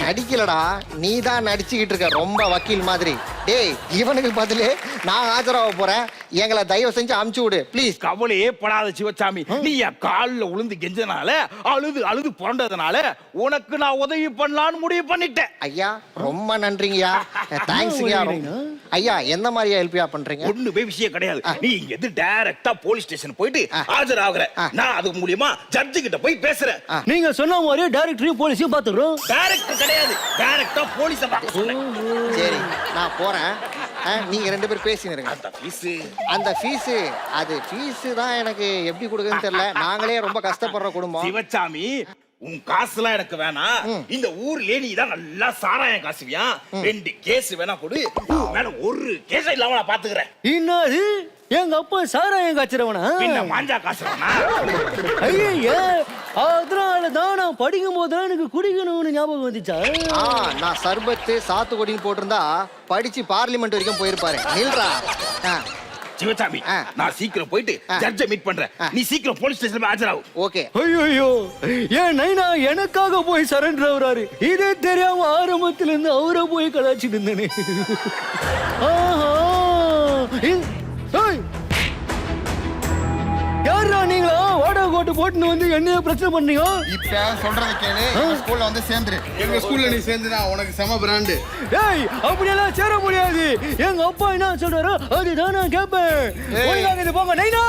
S11: நடிக்கலடா, நீ தான் நடிச்சுக்கிட்டு இருக்க ரொம்ப வக்கீல் மாதிரி. டேய் இவனுக்கு பதிலு நான் ஆஜராக போறேன், எங்களை தயவு செஞ்சு அமுச்சு விடு ப்ளீஸ்.
S9: கவலையே படாத சிவசாமி, நீ என் காலில் உளுந்து கெஞ்சனால அழுது புரண்டதுனால உனக்கு நான் உதவி பண்ணலான்னு முடிவு பண்ணிட்டேன்.
S11: ஐயா ரொம்ப நன்றிங்கய்யா, தேங்க்ஸ்ங்கய்யா. ஐயா எந்த மாதிரியா ஹெல்ப்யா பண்றீங்க?
S9: ஒண்ணுமே விஷயம் கிடையாது. நீ இங்க டைரக்டா போலீஸ் ஸ்டேஷன் போயிட்டு ஆஜராகுற, நான் அது மூலியமா ஜட்ஜு கிட்ட போய் பேசுறேன்.
S4: நீங்க சொன்ன மாதிரியே டைரக்டரையும் போலீஸையும் பாத்துறோம்.
S9: டைரக்ட் கிடையாது, டைரக்டா போலீஸ பார்க்க சொன்னேன்.
S11: சரி நான் போறேன், நீங்க ரெண்டு பேரும் பேசினீங்க. அந்த ஃபீஸ் அது ஃபீஸ் தான் எனக்கு எப்படி கொடுக்குன்னு தெரியல. நாங்களே ரொம்ப கஷ்டப்படுற குடும்பம்.
S9: சிவசாமி உன் காசுலாம் எனக்கு வேணாம். இந்த ஊர்லயே நீ தான் நல்லா சாராயம் காசுவியா, 2 கேஸ் வேணா கொடு, மேல ஒரு கேஸ் இல்லாம நான் பாத்துக்கிறேன்.
S4: என்னது எங்க அப்பா சாராயம் காய்ச்சறவனா?
S9: பின்ன மாஞ்சா காசுறவனா?
S4: ஐயே அதனால தான் நான் படிக்கும் போது எனக்கு குடிக்கணும்னு ஞாபகம் வந்துச்சா?
S11: நான் சர்பத்து சாத்துக்குடின்னு போட்டிருந்தா படிச்சு பார்லிமெண்ட் வரைக்கும் போயிருப்பாரு. நில்றா.
S9: சிவசாமி நான் சீக்கிரம் போயிட்டு ஜட்ஜை மீட் பண்றேன், நீ சீக்கிரம் போலீஸ் ஸ்டேஷன்ல ஆஜராகு.
S11: ஓகே.
S4: ஐயோ ஏன் நைனா எனக்காக போய் சரண்டர் ஆகுறாரு, இதே தெரியாம ஆரம்பத்துல இருந்து அவரை போய் கலாச்சிட்டு இருந்தேனே. யாரா நீங்களா வாடகை கோட்டு போட்டுன்னு வந்து என்னைய பிரச்சனை பண்ணீங்க?
S5: இப்ப சொல்றத கேளு, எங்க ஸ்கூல்ல வந்து சேர்ந்துரு.
S7: எங்க ஸ்கூல்ல நீ சேர்ந்துனா உனக்கு செம பிராண்டு.
S4: ஏய் அப்படியெல்லாம் சேர முடியாது. எங்க அப்பா என்ன சொல்றாரோ அதுதான் நான் கேட்பேன். ஒழுங்காக இது போங்க நைனா.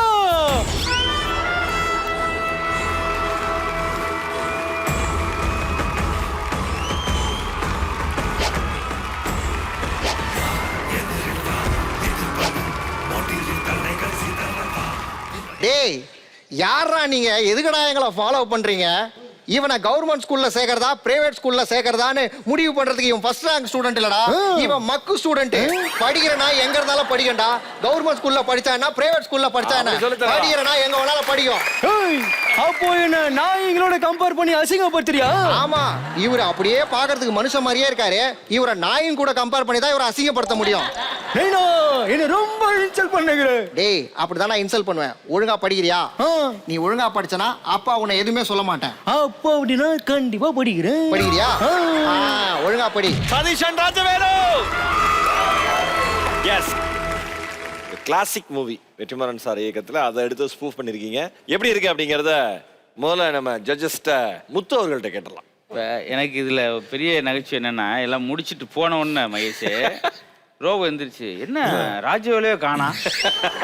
S11: டேய் யாரா நீங்க, எதுக்குடா எங்களை ஃபாலோ பண்றீங்க? இவனை கவர்மெண்ட் ஸ்கூல்ல சேர்க்கறதா பிரைவேட் ஸ்கூல்ல சேர்க்கறதான்னு முடிவு பண்றதுக்கு இவன் ஃபர்ஸ்ட் ரேங்க் ஸ்டூடெண்ட் இல்லடா, இவன் மக்கு ஸ்டூடெண்ட். படிக்கிறனா எங்க இருந்தாலும் படிக்கண்டா. கவர்மெண்ட் ஸ்கூல்ல படிச்சானா பிரைவேட் ஸ்கூல்ல படிச்சானா படிக்கிறனா எங்க வேணாலும் படிக்கும்.
S4: அப்போ என்ன நான் எங்களோட கம்பேர் பண்ணி அசிங்கப்படுத்துறியா?
S11: ஆமா, இவரு அப்படியே பாக்குறதுக்கு மனுஷன் மாதிரியே இருக்காரு, இவரை நாயும் கூட கம்பேர் பண்ணி தான் இவரை அசிங்கப்படுத்த முடியும்.
S4: என்ன ரொம்ப இன்சல்ட் பண்ணுகிற.
S11: டேய் அப்படிதான் நான் இன்சல்ட் பண்ணுவேன். ஒழுங்கா படிக்கிறியா? நீ ஒழுங்கா படிச்சனா அப்பா உன்னை எதுவுமே சொல்ல மாட்டேன்.
S4: அப்பா அப்படின்னா கண்டிப்பா படிக்கிறேன்.
S11: படிக்கிறியா? ஒழுங்கா படி.
S1: Satheeshan Rajavelu. Yes, classic movie Vetrimaaran sir இயக்கத்துல அதை எடுத்து ஸ்பூஃப் பண்ணிருக்கீங்க. எப்படி இருக்கு அப்படிங்கறத முதல்ல நம்ம ஜட்ஜஸ்ட முத்து அவர்கள்ட்ட கேட்டலாம்.
S13: இப்போ எனக்கு இதில் பெரிய நகைச்சுவை என்னென்னா, எல்லாம் முடிச்சுட்டு போன உடனே மகேஷ்
S3: ரோபோ எந்திரிச்சு என்ன ராஜவேலையோ காணா.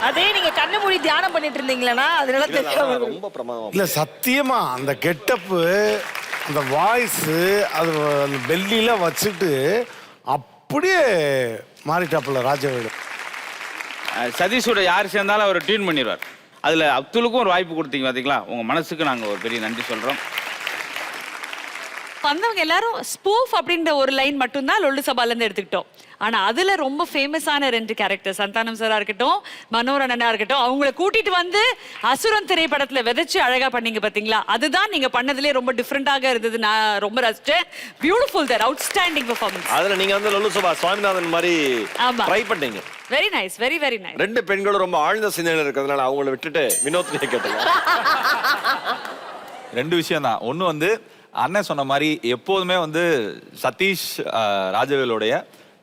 S2: அதே நீங்க கண்ணு மூடி தியானம் பண்ணிட்டு இருந்தீங்களா அதனால தெரியாம
S1: ரொம்ப பிரமாதமா
S10: இல்ல சத்தியமா அந்த கெட்டப்பு, அந்த வாய்ஸ், அது அந்த பெல்லில வச்சுட்டு அப்படியே மாறிட்டாப்புல ராஜவேலு.
S3: சதீஷோட யார் சேர்ந்தாலும் அவர் டியூன் பண்ணிடுவார். அதுல அப்துலுக்கும் ஒரு வாய்ப்பு கொடுத்தீங்க பாத்தீங்களா, உங்க மனசுக்கு நாங்க ஒரு பெரிய நன்றி சொல்றோம்.
S6: வந்தவங்க எல்லாரும் ஸ்பூஃப் அப்படின்ற ஒரு லைன் மட்டும்தான் லொல்லு சபால இருந்து எடுத்துக்கிட்டோம். ஆனா அதுல ரொம்ப ஃபேமஸான 2 கேரக்டர் சந்தானம் சாரா இருக்கட்டும், மனோரண்ணனா இருக்கட்டும், அவங்கள கூட்டிட்டு வந்து அசுரன் திரைப்படத்துல விதைச்சு அழகா பண்ணீங்க பாத்தீங்களா, அதுதான் நீங்க பண்ணதுலயே ரொம்ப டிஃப்ரெண்டாக இருந்தது. நான் ரொம்ப ரசிச்சேன். பியூட்டிஃபுல் தேர், அவுட்ஸ்டாண்டிங் பெர்ஃபார்மன்ஸ்.
S1: அதுல நீங்க வந்து லொல்லு சபா சுவாமிநாதன் மாதிரி ட்ரை பண்ணீங்க.
S6: Very nice, very very nice.
S1: 2 பெண்களும் ரொம்ப ஆழ்ந்த சிந்தனையில இருக்கிறதுனால அவங்கள விட்டுட்டு வினோத்னியை கேட்டேன்.
S3: 2 விஷயம் தான். ஒண்ணு வந்து அண்ணன் சொன்ன மாதிரி எப்போதுமே வந்து சதீஷ் ராஜவேலுடைய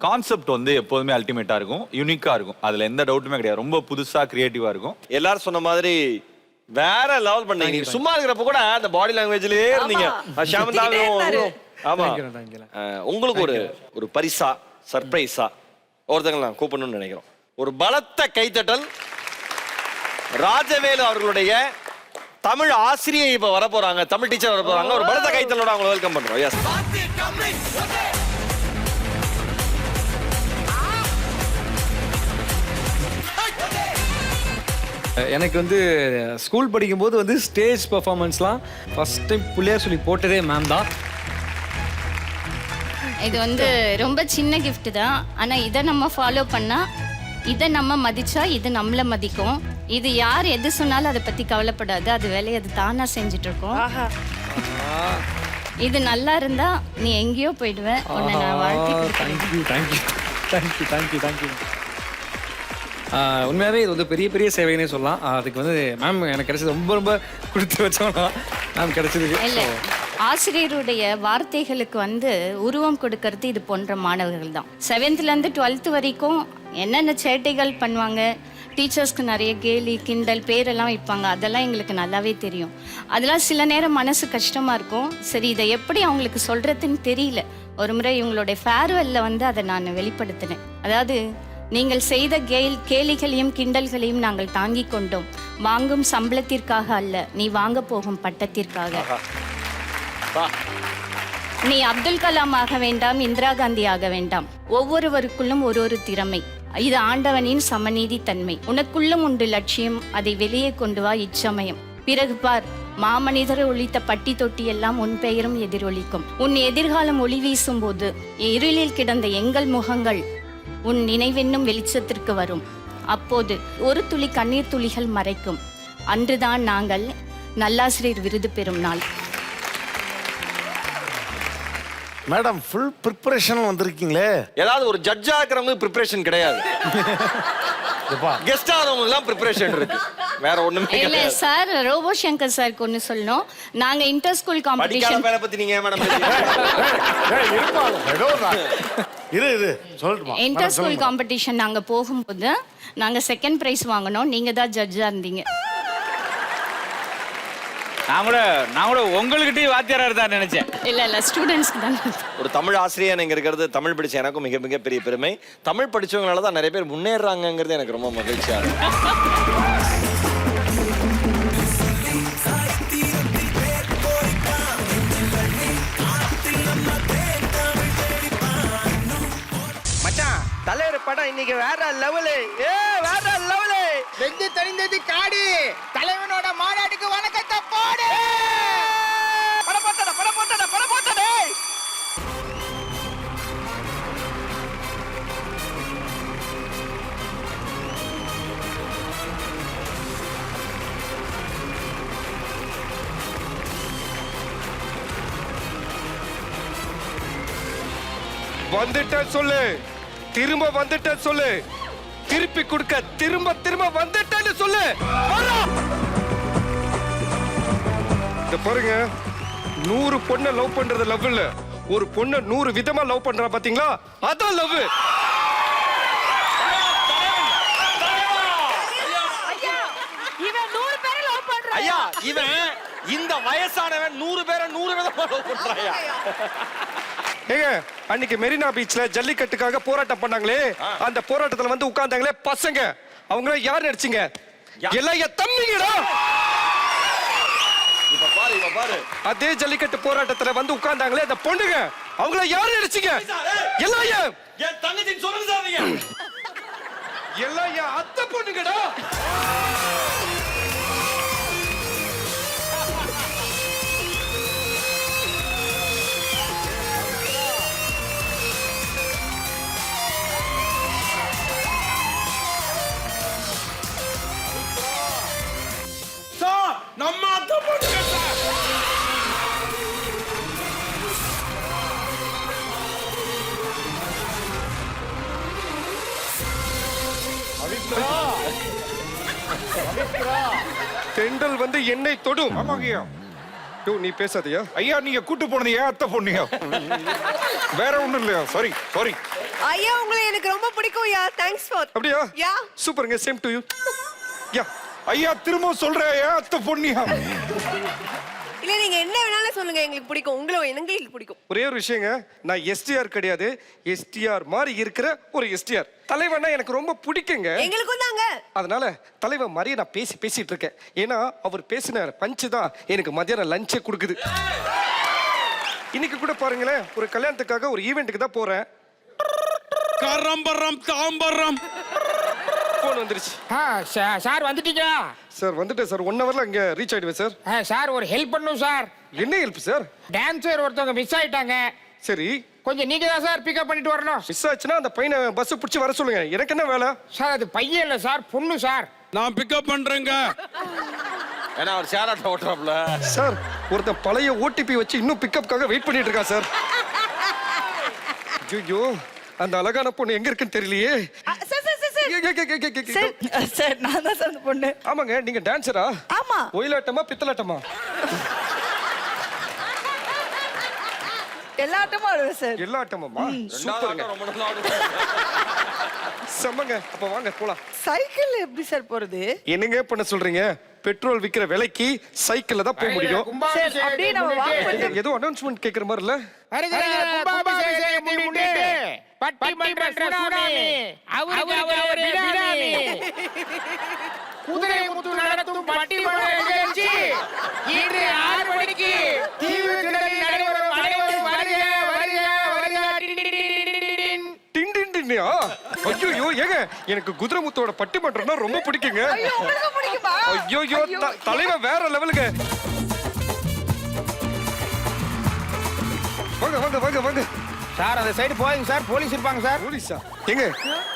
S3: கான்செப்ட் வந்து எப்போதுமே அல்டிமேட்டா இருக்கும், யூனிக்கா இருக்கும். அதுல எந்த டவுட்டுமே கிடையாது. ரொம்ப புதுசா கிரியேட்டிவா இருக்கும்.
S1: எல்லாரும் சொன்ன மாதிரி வேற லெவல் பண்ணீங்க. நீங்க சும்மா இருக்கிறப்ப கூட அந்த பாடி லாங்குவேஜ்லயே இருந்தீங்க. ஷாமந்தாவும் ஆமா. உங்களுக்கு ஒரு பரிசா சர்ப்ரைஸா ஒருத்தங்க நான் கூப்பிடணும்னு நினைக்கிறோம். ஒரு பலத்த கைத்தட்டல். ராஜவேலு அவர்களுடைய தமிழ் ஆசிரியை இப்ப வர போறாங்க, தமிழ் டீச்சர் வர போறாங்க. ஒரு பலத்த கைத்தலோட அவங்களை வெல்கம் பண்றோம். எஸ்.
S13: எனக்கு வந்து ஸ்கூல் படிக்கும்போது வந்து ஸ்டேஜ் பெர்ஃபார்மன்ஸ்லாம் ஃபர்ஸ்ட் டைம் பிள்ளையார் சொல்லி போட்டதே மேம் தான்.
S12: இது வந்து ரொம்ப சின்ன gift தான். ஆனால் இதை நம்ம ஃபாலோ பண்ணால், இதை நம்ம மதிச்சா இது நம்மளை மதிக்கும். இது யார் எது சொன்னாலும் அதை பற்றி கவலைப்படாது, அது வேலையை அது தானாக செஞ்சிட்ருக்கோம். இது நல்லா இருந்தா நீ எங்கேயோ போயிடுவேன். உன்னை நான் வாழ்த்தி
S13: தேங்க்யூ. உண்மையாகவே இது வந்து பெரிய பெரிய சேவைன்னே சொல்லலாம். அதுக்கு வந்து மேம் எனக்கு கிடைச்சது ரொம்ப ரொம்ப கொடுத்து வச்சோம்னா மேம் கிடைச்சதுக்கு.
S12: இல்லை, ஆசிரியருடைய வார்த்தைகளுக்கு வந்து உருவம் கொடுக்கறது இது போன்ற மாணவர்கள் தான். 7th-லேருந்து 12th வரைக்கும் என்னென்ன சேட்டைகள் பண்ணுவாங்க, டீச்சர்ஸ்க்கு நிறைய கேலி கிண்டல் பேரெல்லாம் வைப்பாங்க, அதெல்லாம் எங்களுக்கு நல்லாவே தெரியும். அதெல்லாம் சில நேரம் மனசு கஷ்டமாக இருக்கும். சரி, இதை எப்படி அவங்களுக்கு சொல்கிறதுன்னு தெரியல. ஒரு முறை இவங்களுடைய ஃபேர்வெல்ல வந்து அதை நான் வெளிப்படுத்தினேன். அதாவது, நீங்கள் செய்த கேலிகளையும் கிண்டல்களையும் நாங்கள் தாங்கிக் கொண்டோம். வாங்கும் சம்பளத்திற்காக அல்ல, நீ வாங்க போகும் பட்டத்திற்காக. நீ அப்துல் கலாம் ஆக வேண்டாம், இந்திரா காந்தி ஆக வேண்டாம். ஒவ்வொருவருக்குள்ளும் ஒரு திறமை. இது ஆண்டவனின் சமநீதி தன்மை. உனக்குள்ளும் உண்டு லட்சியம், அதை வெளியே கொண்டு வா இச்சமயம். பிறகு பார், மாமனிதர் ஒழித்த பட்டி தொட்டி எல்லாம் உன் பெயரும் எதிரொலிக்கும். உன் எதிர்காலம் ஒளி வீசும் போது இருளில் கிடந்த எங்கள் முகங்கள் உன் நினைவென்னும் வெளிச்சத்திற்கு வரும். அப்போது ஒரு துளி கண்ணீர் துளிகள் மறைக்கும். அன்றுதான் நாங்கள் நல்லாசிரியர் விருது பெறும் நாள்.
S10: மேடம் ஃபுல் ப்ரிப்பரேஷன் வந்திருக்கீங்களே.
S1: ஏதாவது ஒரு ஜட்ஜா இருக்கிறவங்க ப்ரிப்பரேஷன் கிடையாது, கெஸ்ட் ஆகிறவங்க எல்லாம் ப்ரிப்பரேஷன் இருக்கு. வேற ஒண்ணுமே
S12: இல்ல சார், ரோபோ சங்கர் சாருக்கு ஒன்று சொல்லணும். நாங்க இன்டர் ஸ்கூல் காம்படிஷன்
S1: பத்தி நீங்க மேடம்
S12: இன்டர் ஸ்கூல் காம்படிஷன் நாங்க போகும்போது நாங்க 2nd பிரைஸ் வாங்கினோம். நீங்க தான் ஜட்ஜா இருந்தீங்க.
S3: நான் கூட உங்ககிட்டயே வாத்தியாரா இருந்தா நினைச்சேன்.
S12: இல்ல ஸ்டூடெண்ட்ஸ்க்கு தான்.
S1: ஒரு தமிழ் ஆசிரியர் இங்க இருக்கிறது, தமிழ் படிச்ச எனக்கும் மிக மிக பெரிய பெருமை. தமிழ் படிச்சவங்களால தான் நிறைய பேர் முன்னேறாங்கிறது எனக்கு ரொம்ப மகிழ்ச்சியா இருக்கு.
S4: மச்சான், தலைவர் படம் இன்னைக்கு வேற லெவலு. வேற லெவலு.
S5: வெந்து தெரிந்தது காடு. தலைவனோட மாநாட்டுக்கு வணக்கத்தை போடு.
S4: படம் போட்டடா. வந்துட்ட சொல்லு, திரும்ப வந்துட்ட சொல்லு, திருப்பி கொடுக்க திரும்ப திரும்ப வந்துட்டேன்னு சொல்லு. இந்த பாருங்க, 100 பொண்ணை லவ் பண்றது லவ் இல்ல, ஒரு பொண்ணை 100 விதமா லவ் பண்றா பாத்தீங்களா, அதான் லவ்.
S1: ஐயா, இவன் இந்த வயசானவன் 100 பேரை 100 விதமா லவ் பண்றாயா?
S14: ஏங்க அன்னைக்கு மெரினா பீச்ல ஜல்லிக்கட்டுக்காக போராட்டம் பண்ணாங்களே, அந்த போராட்டத்துல வந்து உட்கார்ந்தாங்களே பசங்க, அவங்கள யார் நடிச்சீங்க? எல்லாம் என் தம்பிங்கடா.
S1: இப்ப பாரு
S14: அதே ஜல்லிக்கட்டு போராட்டத்துல வந்து உட்கார்ந்தாங்களே அந்த பொண்ணுங்க, அவங்கள யார் நடிச்சீங்க? எல்லாம்
S1: என் தங்கச்சின்னு சொல்லுங்க சார் நீங்க.
S14: எல்லாம் என் அத்தை பொண்ணுங்கடா.
S9: சார் நம்ம அத்தை பொண்ணுங்க சார்.
S14: தெண்டல் வந்து என்னை தொடும்.
S3: ஆமாங்கய்யா.
S14: நீ பேசாதயா.
S3: ஐயா நீங்க கூட்டு போனது ஏன் அத்தை பொண்ணுங்க? வேற ஒண்ணும் இல்லையா? Sorry sorry.
S2: ஐயா உங்களை எனக்கு ரொம்ப பிடிக்கும் யா. Thanks for.
S14: அப்படியா?
S2: யா.
S14: சூப்பர்ங்க. Same to you. யா.
S3: ஐயா திரும்ப சொல்றேன், ஏன் அத்தை பொண்ணியா?
S2: இல்ல நீங்க என்ன வேணாலும் சொல்லுங்க, எங்களுக்கு பிடிக்கும். உங்களை எங்களுக்கு பிடிக்கும்.
S14: ஒரே ஒரு விஷயங்க, நான் எஸ்டிஆர் கிடையாது, எஸ்டிஆர் மாதிரி இருக்கிற ஒரு எஸ்டிஆர். தலைவனா எனக்கு ரொம்ப பிடிக்குங்க.
S2: எங்களுக்கும் தாங்க.
S14: அதனால தலைவன் மாதிரியே நான் பேசிட்டு இருக்கேன். ஏன்னா அவர் பேசின பஞ்சு தான் எனக்கு மதியானம் லஞ்சே கொடுக்குது. இன்னைக்கு கூட பாருங்களேன், ஒரு கல்யாணத்துக்காக ஒரு ஈவெண்ட்டுக்கு தான் போறேன்.
S7: கரம்பரம் தாம்பரம்
S14: போன் வந்துருச்சு.
S15: சார் வந்துட்டீங்க?
S14: சார் வந்துட்டேன் சார். 1 ஹவர்ல அங்க ரீச் ஆயிடுவேன் சார்.
S15: சார் ஒரு ஹெல்ப் பண்ணும் சார்.
S14: என்ன ஹெல்ப் சார்?
S15: டான்சர் ஒருத்தவங்க மிஸ் ஆயிட்டாங்க.
S14: சரி,
S15: கொஞ்சம் நீங்க தான் சார் பிக்கப் பண்ணிட்டு வரணும்.
S14: மிஸ் ஆச்சுன்னா அந்த பையனை பஸ் பிடிச்சி வர சொல்லுங்க. எனக்கு என்ன வேலை
S15: சார்? அது பையன் இல்ல சார், பொண்ணு சார்.
S7: நான் பிக்கப் பண்றேங்க.
S1: ஏன்னா அவர் ஷேராட்ட ஓட்டுறாப்ல.
S14: சார் ஒருத்தன் பழைய ஓடிபி வச்சு இன்னும் பிக்கப்காக வெயிட் பண்ணிட்டு இருக்கா சார். ஐயோ அந்த அழகான பொண்ணு எங்க இருக்குன்னு தெரியலையே.
S2: சார் நான் தான் சார் அந்த பொண்ணு.
S14: ஆமாங்க, நீங்க டான்சரா?
S2: ஆமா.
S14: ஒயிலாட்டமா பித்தலாட்டமா?
S2: எல்லா ஆட்டமும் ஆடுவேன் சார்.
S14: எல்லா ஆட்டமாமா? சூப்பர்ங்க. செம்மங்க. அப்ப வாங்க போலாம்.
S2: சைக்கிள் எப்படி சார் போறது?
S14: என்னங்க பண்ண சொல்றீங்க? பெட்ரோல் விக்கிற விலைக்கு சைக்கிள்ல தான் போக முடியும்.
S2: சார் அப்படியே நம்ம வாக் பண்ணி
S14: ஏதோ அனௌன்ஸ்மென்ட் கேக்குற மாதிரி இல்ல?
S15: கும்பாபிஷேகத்தை முன்னிட்டு பட்டிமன்ற சுனாமி, அவருக்கு அவர் பினாமி, குதிரை முத்து நடத்தும் பட்டிமன்ற நிகழ்ச்சி இன்று 6 மணிக்கு தீவுத்திடலில் நடைபெறும். அனைவரும் வருக வருக வருக.
S14: டின் டின் டின்யா. ஐயோ ஏங்க, எனக்கு குதிரைமுத்தோட பட்டிமன்றம்னா ரொம்ப பிடிக்குங்க.
S2: ஐயோ உங்களுக்கு பிடிக்குமா?
S14: ஐயோ தலைவன் வேற லெவலுங்க. வாங்க வாங்க வாங்க வாங்க
S15: சார் அந்த சைடு போயிங்க சார், போலீஸ் இருப்பாங்க சார்.
S14: போலீஸா? ஏங்க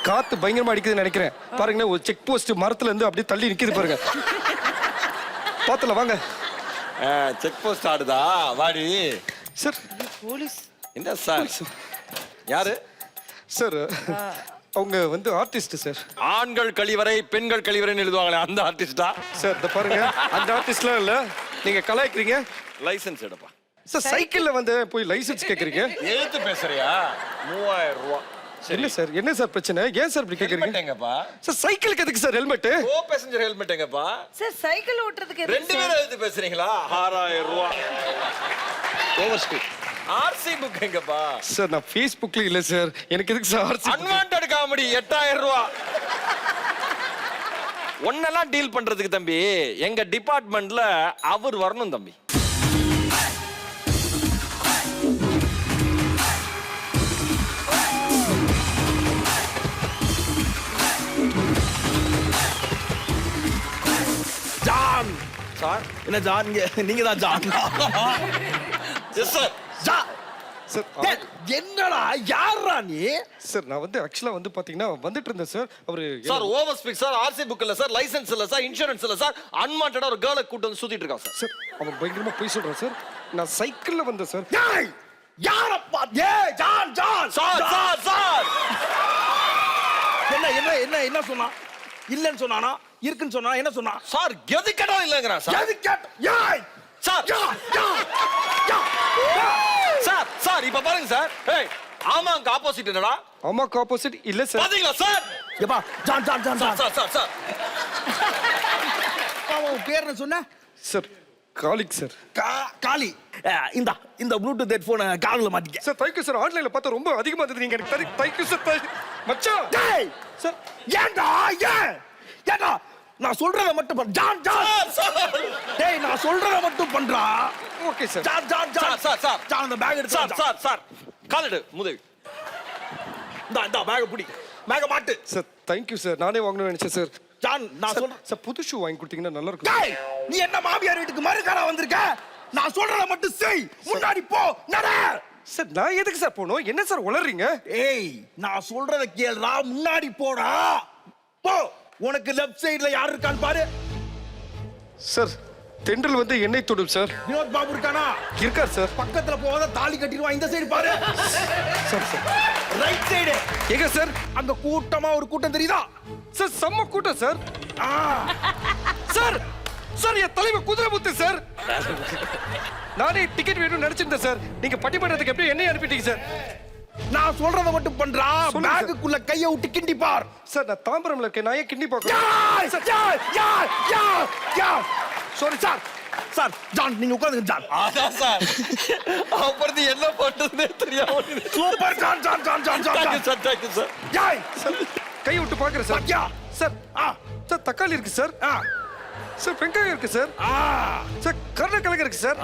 S14: காத்து பயங்கரமா அடிக்குதுன்னு நினைக்கிறேன். பாருங்க ஒரு செக் போஸ்ட் மரத்துல இருந்து அப்படியே தள்ளி நிக்குது பாருங்க. பாத்துல வாங்க.
S1: செக் போஸ்ட் ஆடுதா? வாடி
S14: சார்.
S2: போலீஸ்
S1: என்ன சார்? யாரு
S14: சார்? அவங்க வந்து ஆர்டிஸ்ட் சார்.
S1: ஆண்கள் கழிவறை பெண்கள் கழிவறைன்னு எழுதுவாங்களே அந்த ஆர்டிஸ்டா?
S14: சார் இந்த பாருங்க, அந்த ஆர்டிஸ்ட்லாம் இல்ல, நீங்க கலாய்க்கிறீங்க.
S1: லைசென்ஸ் எடுப்பா.
S14: சார் சைக்கிள்ல வந்து போய் லைசென்ஸ் கேக்குறீங்க.
S1: எழுத்து பேசுறியா? 3000 ரூபாய்.
S14: என்ன சார், என்ன சார் பிரச்சனை? ஏன் சார் இப்படி கேக்குறீங்க?
S1: எங்கப்பா
S14: சார் சைக்கிளுக்கு எதுக்கு சார் ஹெல்மெட்?
S1: கோ பேசஞ்சர் ஹெல்மெட் எங்கப்பா?
S2: சார் சைக்கிள் ஓட்டுறதுக்கு
S1: ரெண்டு பேரும் எழுத்து பேசுறீங்களா? 6000 ரூபாய். Over speed. ஆர்சி புக் எங்கப்பா?
S14: சார் நான் Facebookல இல்ல சார். எனக்கு எதுக்கு சார் ஆர்சி?
S1: அன்வான்டட் காமெடி 8000 ரூபாய். ஒன்னெல்லாம் டீல் பண்றதுக்கு தம்பி எங்க டிபார்ட்மெண்ட்ல அவர் வரணும் தம்பி.
S9: ஜான்
S1: சார்
S9: என்ன ஜான்? நீங்க தான் ஜான்?
S1: Yes sir.
S14: சார்
S9: என்னடா யாரா நீ?
S14: சார் நான் வந்து ஆக்சுவலா வந்து பாத்தீங்கன்னா வந்துட்டு இருந்தேன் சார். அவரு
S1: sir over speed sir, RC book இல்ல சார், லைசென்ஸ் இல்ல சார், இன்சூரன்ஸ் இல்ல சார், அன்வான்டடா ஒரு கேர்ளை கூட்டி வந்து சுத்திட்டு இருக்கான் சார்.
S14: சார் அவன் பயங்கரமா போய் சொல்றான் சார். நான் சைக்கிள்ல வந்தேன் சார்.
S9: யாரப்பா? John John
S1: sir sir sir.
S9: என்ன என்ன என்ன என்ன சொன்னா? இல்லன்னு சொன்னானா? இருக்குன்னு சொன்னா? என்ன சொன்னா?
S1: சார் எதுக்கடா இல்லங்கறா சார்?
S9: எதுக்கட்ட? ஏய்
S1: சார் சார் சார் இப்ப பாருங்க சார். ஏய் ஆமாங்க ஆப்போசிட் என்னடா?
S14: ஆமாக்கு ஆப்போசிட் இல்ல சார்.
S1: பாத்தீங்களா சார்?
S9: ஏப்பா John John John
S1: sir sir sir sir.
S9: அவன் பேர் என்ன சொன்ன?
S14: சார் காலிக் சார்.
S9: காளி இந்த ப்ளூடூத் ஹெட்போனை காதுல மாட்டிக்க.
S14: Sir thank you sir. ஆன்லைன்ல பார்த்தா ரொம்ப அதிகமா இருந்தது, நீங்க எனக்கு தேங்க்யூ சார். மச்சான்
S9: டேய் சார் ஏன்டா ஏன்டா நான் சொல்றத மட்டும் பண்ணு. ஜான் டேய் நான் சொல்றத மட்டும் பண்றா.
S14: Okay sir.
S9: ஜான் அந்த பேக் எடுத்து
S1: சார் காலடு முதல்
S9: இந்த பேக் புடி. பேக் மாட்டு.
S14: Sir thank you sir. நானே வாங்கணும்னு நினைச்சேன் சார்.
S9: ஜான் நான் சொல்றேன்
S14: சார் புது ஷூ வாங்கி கொடுத்தீங்கன்னா நல்லா இருக்கும்.
S9: டேய் நீ என்ன மாமியார் வீட்டுக்கு மறுகாரா வந்திருக்க? நான் சொல்றத மட்டும் செய். முன்னாடி போ நட.
S14: சார் நான் எதுக்கு சார் போகணும்? என்ன சார் உளறீங்க?
S9: ஏய் நான் சொல்றத கேளுடா. முன்னாடி போடா. போ. உனக்கு லெஃப்ட் சைடுல யார் இருக்கான்னு பாரு.
S14: சார் தென்றல் வந்து என்னை தொடும் சார்.
S9: வினோத் பாபு இருக்கானா?
S14: இருக்கார் சார்.
S9: பக்கத்துல போகாத தாலி கட்டிடுவான். இந்த சைடு பாரு.
S14: Sir sir
S9: right side.
S14: எங்க சார்?
S9: அங்க கூட்டமா ஒரு கூட்டம் தெரியுதா?
S14: சார் செம்ம கூட்டம் சார். சார் சார் என் தலைவர் குதிரைமுத்து சார். நானே டிக்கெட் வேணும்னு நினைச்சிருந்தேன் சார். நீங்க பட்டிமன்றத்துக்கு எப்படி என்னைய அனுப்பிட்டீங்க சார்?
S9: நான் சொல்றத மட்டும் பண்றா. பேக்குக்குள்ள கைய விட்டு கிண்டி பார்.
S14: சார் நான் தாம்பரம்ல இருக்கேன். நான் ஏன் கிண்டி பார்க்கணும்?
S9: Sorry sir. சார் ஜான் நீங்க உட்காருங்க ஜான்.
S1: அதான் சார் அப்புறம் என்ன பண்றதுன்னே தெரியாம.
S9: Super John John John John John.
S1: Thank you sir.
S9: Joy
S14: sir கை விட்டு பாக்குறேன் சார். சார் சார் தக்காளி இருக்கு சார். சார் வெங்காயம் இருக்கு சார். சார் கருணக்கிழங்கு இருக்கு சார்.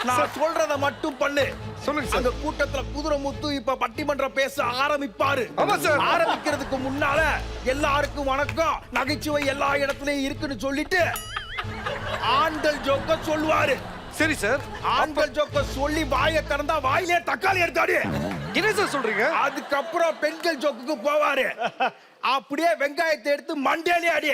S9: நான் சொல்றத மட்டும் பண்ணு.
S14: சொல்லுங்க சார்.
S9: அந்த கூட்டத்துல குதிரைமுத்து இப்ப பட்டிமன்றம் பேச ஆரம்பிப்பாரு.
S14: ஆமா சார்.
S9: ஆரம்பிக்கிறதுக்கு முன்னால எல்லாருக்கும் வணக்கம், நகைச்சுவை எல்லா இடத்துலயும் இருக்குன்னு சொல்லிட்டு ஆண்கள் ஜோக்க சொல்லுவாரு.
S14: சரி சார்.
S9: ஆண்கள் ஜோக்க சொல்லி வாயை திறந்தா வாயிலே தக்காளி எடுத்தாடி.
S14: என்ன சார் சொல்றீங்க?
S9: அதுக்கப்புறம் பெண்கள் ஜோக்குக்கு போவாரு. அப்படியே வெங்காயத்தை எடுத்து மண்டையிலே அடி.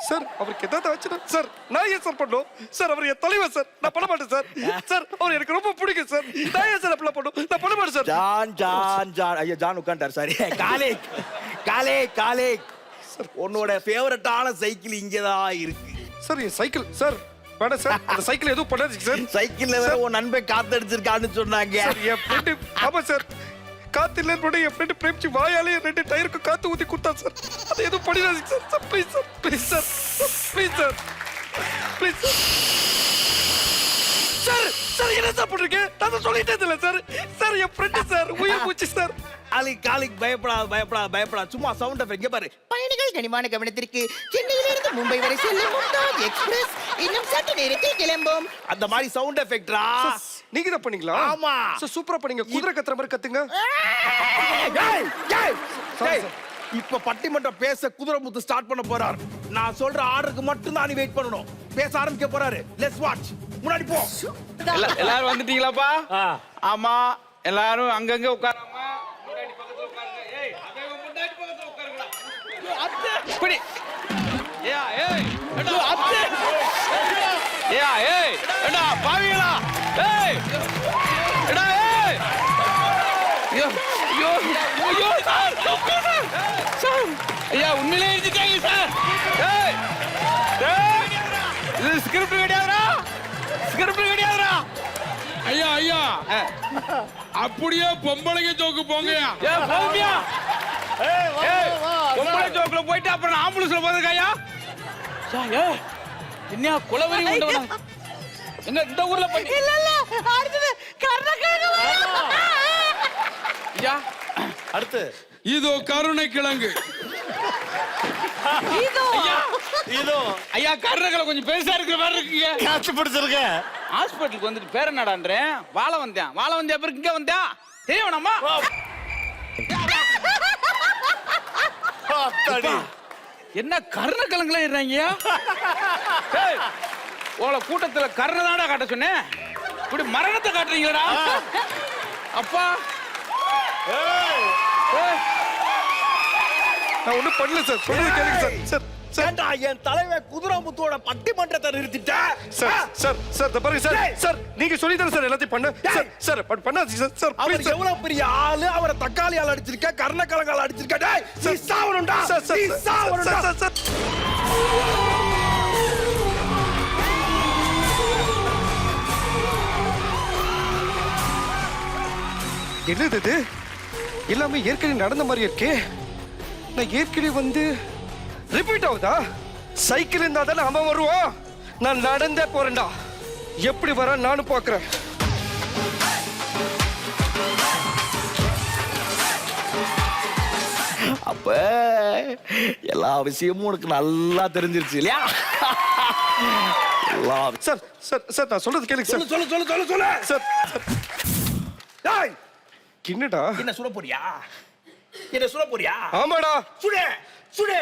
S14: சார் அவருக்கு ஏதாவது ஆச்சுன்னா சார் நான் ஏன் சார் பண்ணும்? சார் அவர் என் தலைவர் சார். நான் பண்ண மாட்டேன் சார். சார் அவர் எனக்கு ரொம்ப பிடிக்கும் சார். நான் ஏன் சார் அப்படி பண்ணும்? நான் பண்ண மாட்டேன் சார்.
S9: ஜான் ஜான் ஜான் ஐயா ஜான் உட்கார்ந்தார். சாரி காலேக் காலேக் காலேக். உன்னோட ஃபேவரட்டான சைக்கிள் இங்கதான் இருக்கு.
S14: சார் என் சைக்கிள் சார் வேணாம் சார். அந்த சைக்கிள் எதுவும் பண்ணாதீங்க சார்.
S9: சைக்கிள்ல வேற உன் நண்பன் காத்தடிச்சிருக்கான்னு சொன்னாங்க.
S14: சார் என் ஃப்ரெண்டு ஆமா சார் காத்து இல்லைன்னு என் ஃப்ரெண்டு பிரேமிச்சு வாயாலே 2 டயருக்கு காத்து ஊத்தி கொடுத்தா சார். அதை எதுவும் பண்ணிடாதீங்க sir. Sir please sir please sir please sir please sir. Sir sir என்ன சார் பண்றீங்க? நான் சொல்லிட்டே இல்லை சார். சார் என் ஃப்ரெண்டு சார் உயிர் மூச்சு சார்.
S9: காலிக் காலிக் பயப்படாத பயப்படாத பயப்படாத. சும்மா சவுண்ட் எஃபெக்ட் பாரு.
S15: பயணிகள் கனிமான கவனத்திற்கு சென்னையிலிருந்து மும்பை வரை செல்லும் மும்தாஜ் எக்ஸ்பிரஸ் இன்னும் சற்று நேரத்தில் கிளம்பும்.
S9: அந்த மாதிரி சவுண்ட் எஃபெக்ட்ரா
S14: நீங்க தான் பண்ணீங்களா?
S9: ஆமா.
S14: சார் சூப்பரா பண்ணீங்க. குதிரை கத்துற மாதிரி கத்துங்க.
S9: இப்ப பட்டிமன்றம் பேச குதிரைமுத்து ஸ்டார்ட் பண்ண போறார். நான் சொல்ற ஆர்டருக்கு மட்டும் தான் நீ வெயிட் பண்ணணும். பேச ஆரம்பிக்க போறாரு. Let's watch. முன்னாடி போ.
S15: எல்லாரும் வந்துட்டீங்களாப்பா? ஆமா எல்லாரும் அங்கங்க உட்காராம முன்னாடி பக்கத்துல உட்காருங்க. ஏய் அதே முன்னாடி பக்கத்துல உட்காருங்கடா. இப்படி ஏய் ஏய் எடா அத்தே ஏய் ஏய் எடா பாவிகளா ஏய் எடா ஏய் ஐயோ ஐயோ ஐயோ சார் சார் ஐயா உண்மையிலே இருந்துட்டீங்க சார். ஏய் ஏய் இது ஸ்கிரிப்ட் கிடையாதுடா. ஸ்கிரிப்ட் கிடையாதுடா.
S7: ஐயா ஐயா அப்படியே பொம்பளைங்க ஜோக்கு போங்கயா.
S15: ஏ போவியா ஏய் பொம்பளை ஜோக்குல போயிட்டு அப்புறம் ஆம்புலன்ஸ்ல போறதுக்காயா? ஏய் என்ன குலவரி உண்டவனா? எங்க இந்த ஊர்ல பண்ணி
S2: இல்ல இல்ல அடுத்து கர்ணக்கிழங்கு.
S15: ஐயா
S1: அடுத்து
S7: இதோ கருணை கிழங்கு.
S2: இதோ
S1: இதோ
S15: ஐயா கருணக்கிழங்கு கொஞ்சம் பெருசா இருக்கிற மாதிரி இருக்குங்க.
S1: காட்சி பிடிச்சிருக்கேன்.
S15: ஹாஸ்பிட்டலுக்கு வந்துட்டு பேர் என்னடான்றேன். வாழ வந்தேன் அப்புறம் இங்க வந்தேன் தெரியும் நம்ம என்ன கருணக்கிழங்குலாம் இருறாங்க. உங்களை கூட்டத்துல கருணை தானடா காட்ட சொன்னேன். இப்படி மரணத்தை காட்டுறீங்களா? அப்பா
S14: நான் ஒண்ணும் பண்ணல சார். சொல்றது கேளுங்க சார். சார்
S9: என் தலைவன் குதிரைமுத்தோட பட்டிமன்றத்தை நிறுத்திட்ட.
S14: சார் சார் சார் பாருங்க சார். சார் நீங்க சொல்லி தர சார் எல்லாத்தையும் பண்ண சார். சார் பண்ணாதீங்க சார். சார்
S9: அவர் எவ்வளவு பெரிய ஆளு. அவரை தக்காளியால அடிச்சிருக்க கர்ணக்கிழங்கால அடிச்சிருக்க. டேய் நீ சாவணும்டா.
S14: சார்
S9: நீ சாவணும்டா.
S14: சார் சார் என்னது இது? எல்லாமே ஏற்கனவே நடந்த மாதிரி இருக்கே. நான் ஏற்கனவே வந்து ரிப்பீட் ஆகுதா? சைக்கிள் இருந்தா தானே அவன் வருவான். நான் நடந்தே போறேன்டா. எப்படி வர நானும் பாக்குறேன்.
S9: அப்ப எல்லா விஷயமும் உனக்கு நல்லா தெரிஞ்சிருச்சு இல்லையா?
S14: சார் சார் சார் நான் சொல்றது கேளுங்க சார்.
S9: சொல்லு சொல்லு சொல்லு சொல்லு
S14: சார்
S9: டேய்,
S14: என்னடா
S9: என்ன சுட போறியா? என்ன சுட போறியா?
S14: ஆமாடா.
S9: சுடு சுடு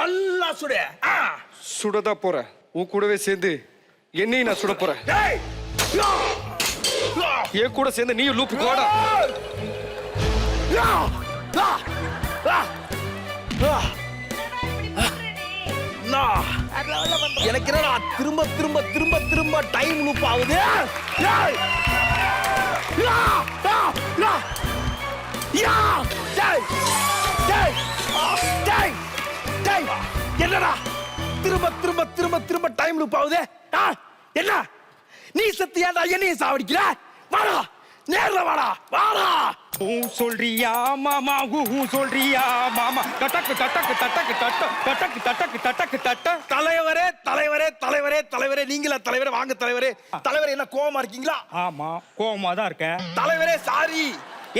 S9: நல்லா சுடு.
S14: சுடதா போறேன். உன் கூடவே சேர்ந்து என்னையும் நான் சுட போறேன்.
S9: டேய்,
S14: என் கூட சேர்ந்து நீயும் லூப்பு கோடா.
S9: எனக்கு என்னடா திரும்ப திரும்ப திரும்ப திரும்ப டைம் லூப் ஆகுது? என்னடா திரும்ப திரும்ப திரும்ப திரும்ப டைம் லூப் ஆகுது? என்ன நீ சத்தியாடா என்னைய சாவடிக்கிற? வாடா நேர்ல வாடா வாடா.
S15: சொல்றியா மாமா சொல்றியா மாமா டட்டக்கு டட்டக்கு டட்டக்கு டட்ட டட்டக்கு டட்டக்கு டட்டக்கு டட்ட.
S9: தலைவரே தலைவரே தலைவரே தலைவரே நீங்களா தலைவரே? வாங்க தலைவரே. தலைவரே என்ன கோவமா இருக்கீங்களா?
S15: ஆமா கோவமா தான் இருக்கேன்.
S9: தலைவரே சாரி.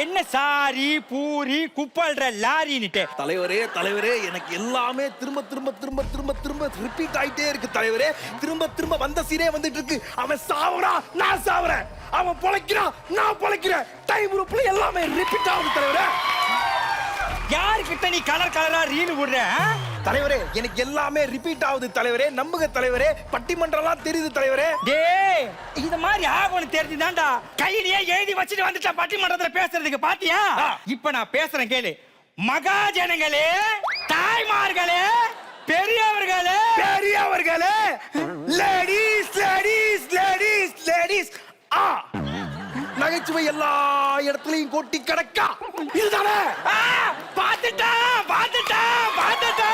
S15: என்ன சாரி பூரி குப்பல்ற லாரின்னுட்டு.
S9: தலைவரே தலைவரே எனக்கு எல்லாமே திரும்ப திரும்ப திரும்ப திரும்ப திரும்ப ரிப்பீட் ஆயிட்டே இருக்கு தலைவரே. திரும்ப திரும்ப வந்த சீனே வந்துட்டு இருக்கு. அவன் சாவறான் நான் சாவறேன், அவன் பொழைக்கிறான் நான் பொழைக்கிறேன். டைம் குரூப்ல எல்லாமே ரிப்பீட் ஆகுது தலைவரே.
S15: யாருக்கிட்ட நீ கலர் கலரா ரீனு விடுற?
S9: தலைவரே எனக்கு எல்லாமே ரிப்பீட் ஆகுது தலைவரே. நம்புங்க தலைவரே. பட்டிமன்றம்லாம் தெரியுது தலைவரே.
S15: டேய் இந்த மாதிரி ஆகணும் தெரிஞ்சுதான்டா கையிலேயே எழுதி வச்சுட்டு வந்துட்டா பட்டிமன்றத்துல பேசுறதுக்கு. பாத்தியா இப்ப நான் பேசுறேன் கேளு. மகாஜனங்களே, தாய்மார்களே, பெரியவர்களே
S9: பெரியவர்களே, லேடீஸ் லேடீஸ் லேடீஸ் லேடீஸ். நகைச்சுவை எல்லா இடத்துலயும் கொட்டி கிடக்கா. இதுதானே?
S15: பாத்துட்டா பாத்துட்டா பாத்துட்டா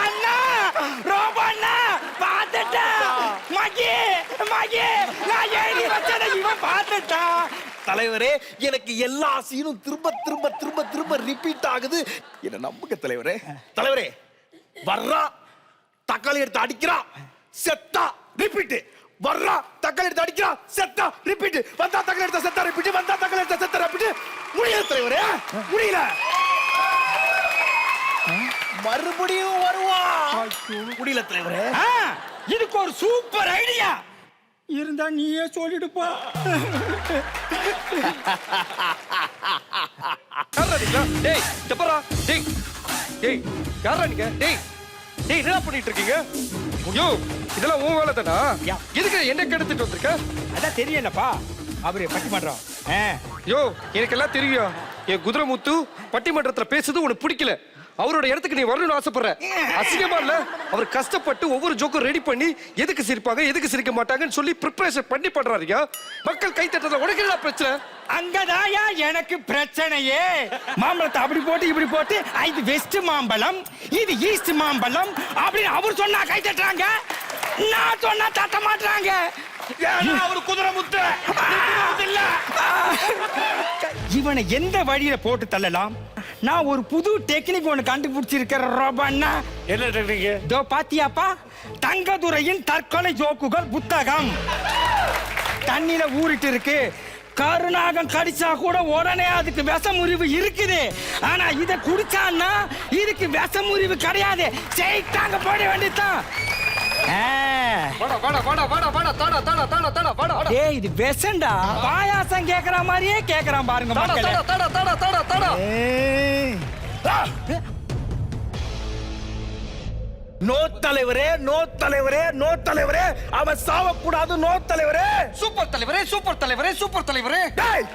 S15: அண்ணா ரொம்ப அண்ணா பாத்துட்டா மகி மகி நான் எழுதி வச்சதை இவன் பாத்துட்டா.
S9: தலைவரே எனக்கு எல்லா சீனும் திரும்ப திரும்ப திரும்ப திரும்ப ரிப்பீட் ஆகுது. என்ன நம்புங்க தலைவரே. தலைவரே வர்றா தக்காளி எடுத்து அடிக்கிறா செத்தா ரிப்பீட். வர்றா தக்காளி எடுத்து அடிக்கிறா செத்தா ரிப்பீட். வந்தா தக்காளி எடுத்து செத்தா ரிப்பீட். வந்தா தக்காளி எடுத்து செத்தா ரிப்பீட். முடியல தலைவரே முடியல. மறுபடியும் வருவா. முடியல தலைவரே.
S15: இதுக்கு ஒரு சூப்பர் ஐடியா இருந்தா நீயே சொல்லிடுப்பா.
S14: டேய் டப்பரா டேய் டேய் யாரா நீங்க? டேய் டேய் என்ன பண்ணிட்டு இருக்கீங்க? யோ இதெல்லாம் உன் வேலை தானா? எதுக்கு என்ன கெடுத்துட்டு வந்திருக்க?
S15: அதான் தெரியலப்பா அவரு பட்டிமன்றம்.
S14: யோ எனக்கு எல்லாம் தெரியும். என் குதிரைமுத்து பட்டிமன்றத்துல பேசுறது உனக்கு பிடிக்கல. அவரோட இடத்துக்கு நீ வரணும்னு ஆசைப்படுற. அசிங்கமா இல்ல? அவர் கஷ்டப்பட்டு ஒவ்வொரு ஜோக்கும் ரெடி பண்ணி எதுக்கு சிரிப்பாங்க எதுக்கு சிரிக்க மாட்டாங்கன்னு சொல்லி ப்ரிப்பரேஷன் பண்ணி பண்றாருங்க. மக்கள் கை தட்டுறதுல உனக்கு என்ன பிரச்சனை?
S15: அங்கதாயா எனக்கு பிரச்சனையே. மாம்பழத்தை அப்படி போட்டு இப்படி போட்டு இது வெஸ்ட் மாம்பழம் இது ஈஸ்ட் மாம்பழம் அப்படின்னு அவர் சொன்னா கை தட்டுறாங்க, நான் சொன்னா தட்ட மாட்டாங்க.
S9: அவரு குதிரை முத்து இல்ல.
S15: இவனை எந்த வழியில போட்டு தள்ளலாம்? நான் ஒரு புது டெக்னிக் ஒன்னு கண்டுபிடிச்சிருக்கிறேன் ரோபண்ணா.
S10: என்ன டெக்னிக்?
S15: இதோ பாத்தியாப்பா, தங்கதுரையின் தற்கொலை ஜோக்குகள் புத்தகம் தண்ணியில ஊறிட்டு இருக்கு. கருநாகம் கடிச்சா கூட உடனே அதுக்கு விஷமுறிவு இருக்குது. ஆனா இத குடிச்சான்னா இதுக்கு விஷமுறிவு கிடையாது. செய்தாங்க போட வேண்டியதுதான். ஏய் இது விஷம்டா. பாயாசம் கேக்குற மாதிரியே கேக்குறான் பாருங்க மக்களே.
S9: நோ தலைவரே நோ தலைவரே நோ தலைவரே. அவன் சாவக்கூடாது. நோ தலைவரே.
S14: சூப்பர் தலைவரே சூப்பர் தலைவரே சூப்பர் தலைவரே.
S9: டேய்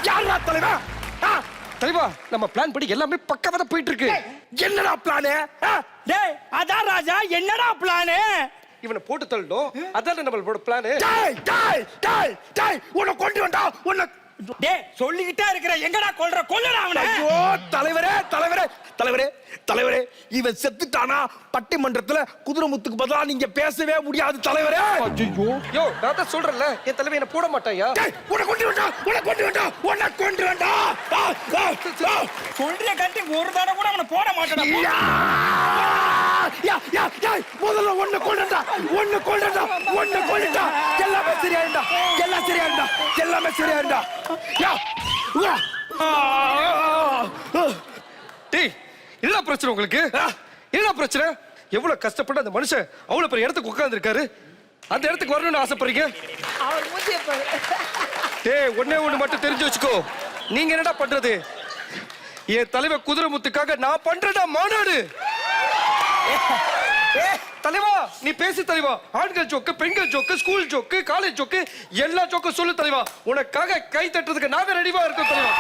S9: யாரா தலைவா?
S14: தலைவா நம்ம பிளான் படி எல்லாமே பக்கவா போயிட்டு இருக்கு.
S9: என்னடா பிளானு?
S15: டேய் அதான் ராஜா என்னடா பிளானு?
S14: இவனை போட்டு தள்ளணும் அதானே நம்மளோட பிளானு.
S9: டேய் டேய் டேய் டேய் உன்னை கொண்டு வந்தா உன்னை.
S15: டேய் சொல்லிக்கிட்டே இருக்கிற எங்கடா கொல்ற கொல்லடா அவனை.
S9: ஐயோ தலைவரே தலைவரே தலைவரே தலைவரே இவன் செத்துட்டானா பட்டிமன்றத்துல குதிரைமுத்துக்கு பதிலா நீங்க பேசவே முடியாது தலைவரே.
S14: ஐயோ யோ நான் தான் சொல்றேன்ல என் தலைவன் என்ன போட மாட்டாயா.
S9: டேய் உன்னை கொண்டு வந்தா உன்னை கொண்டு வந்தா உன்னை கொண்டு வந்தா
S15: சொல்ற கட்டி ஒரு தடவை கூட அவனை போட மாட்டானா. முதல்ல ஒண்ணு கொண்டுட்டா எல்லாமே சரியாயிருந்தா எல்லாமே சரியாயிருந்தா
S14: டேய் என்ன பிரச்சனை உங்களுக்கு என்ன பிரச்சனை? எவ்வளவு கஷ்டப்பட்டு அந்த மனுஷன் அவ்வளவு பெரிய இடத்துக்கு உட்கார்ந்து இருக்காரு. அந்த இடத்துக்கு வரணும்னு ஆசைப்படுறீங்க?
S2: அவர் மூஞ்சிய பாரு.
S14: டேய் ஒண்ணு மட்டும் தெரிஞ்சு வச்சுக்கோ. நீங்க என்னடா பண்றது? என் தலைவர் குதிரைமுத்துக்காக நான் பண்றேன்டா மாநாடு. தலைவா நீ பேசு தலைவா. ஆண்கள் ஜோக்கு, பெண்கள் joke, school joke, college joke, எல்லா ஜோக்கும் சொல்லு தலைவா. உனக்காக கை தட்டுறதுக்கு நாங்க ரெடிவா இருக்கோம் தலைவா.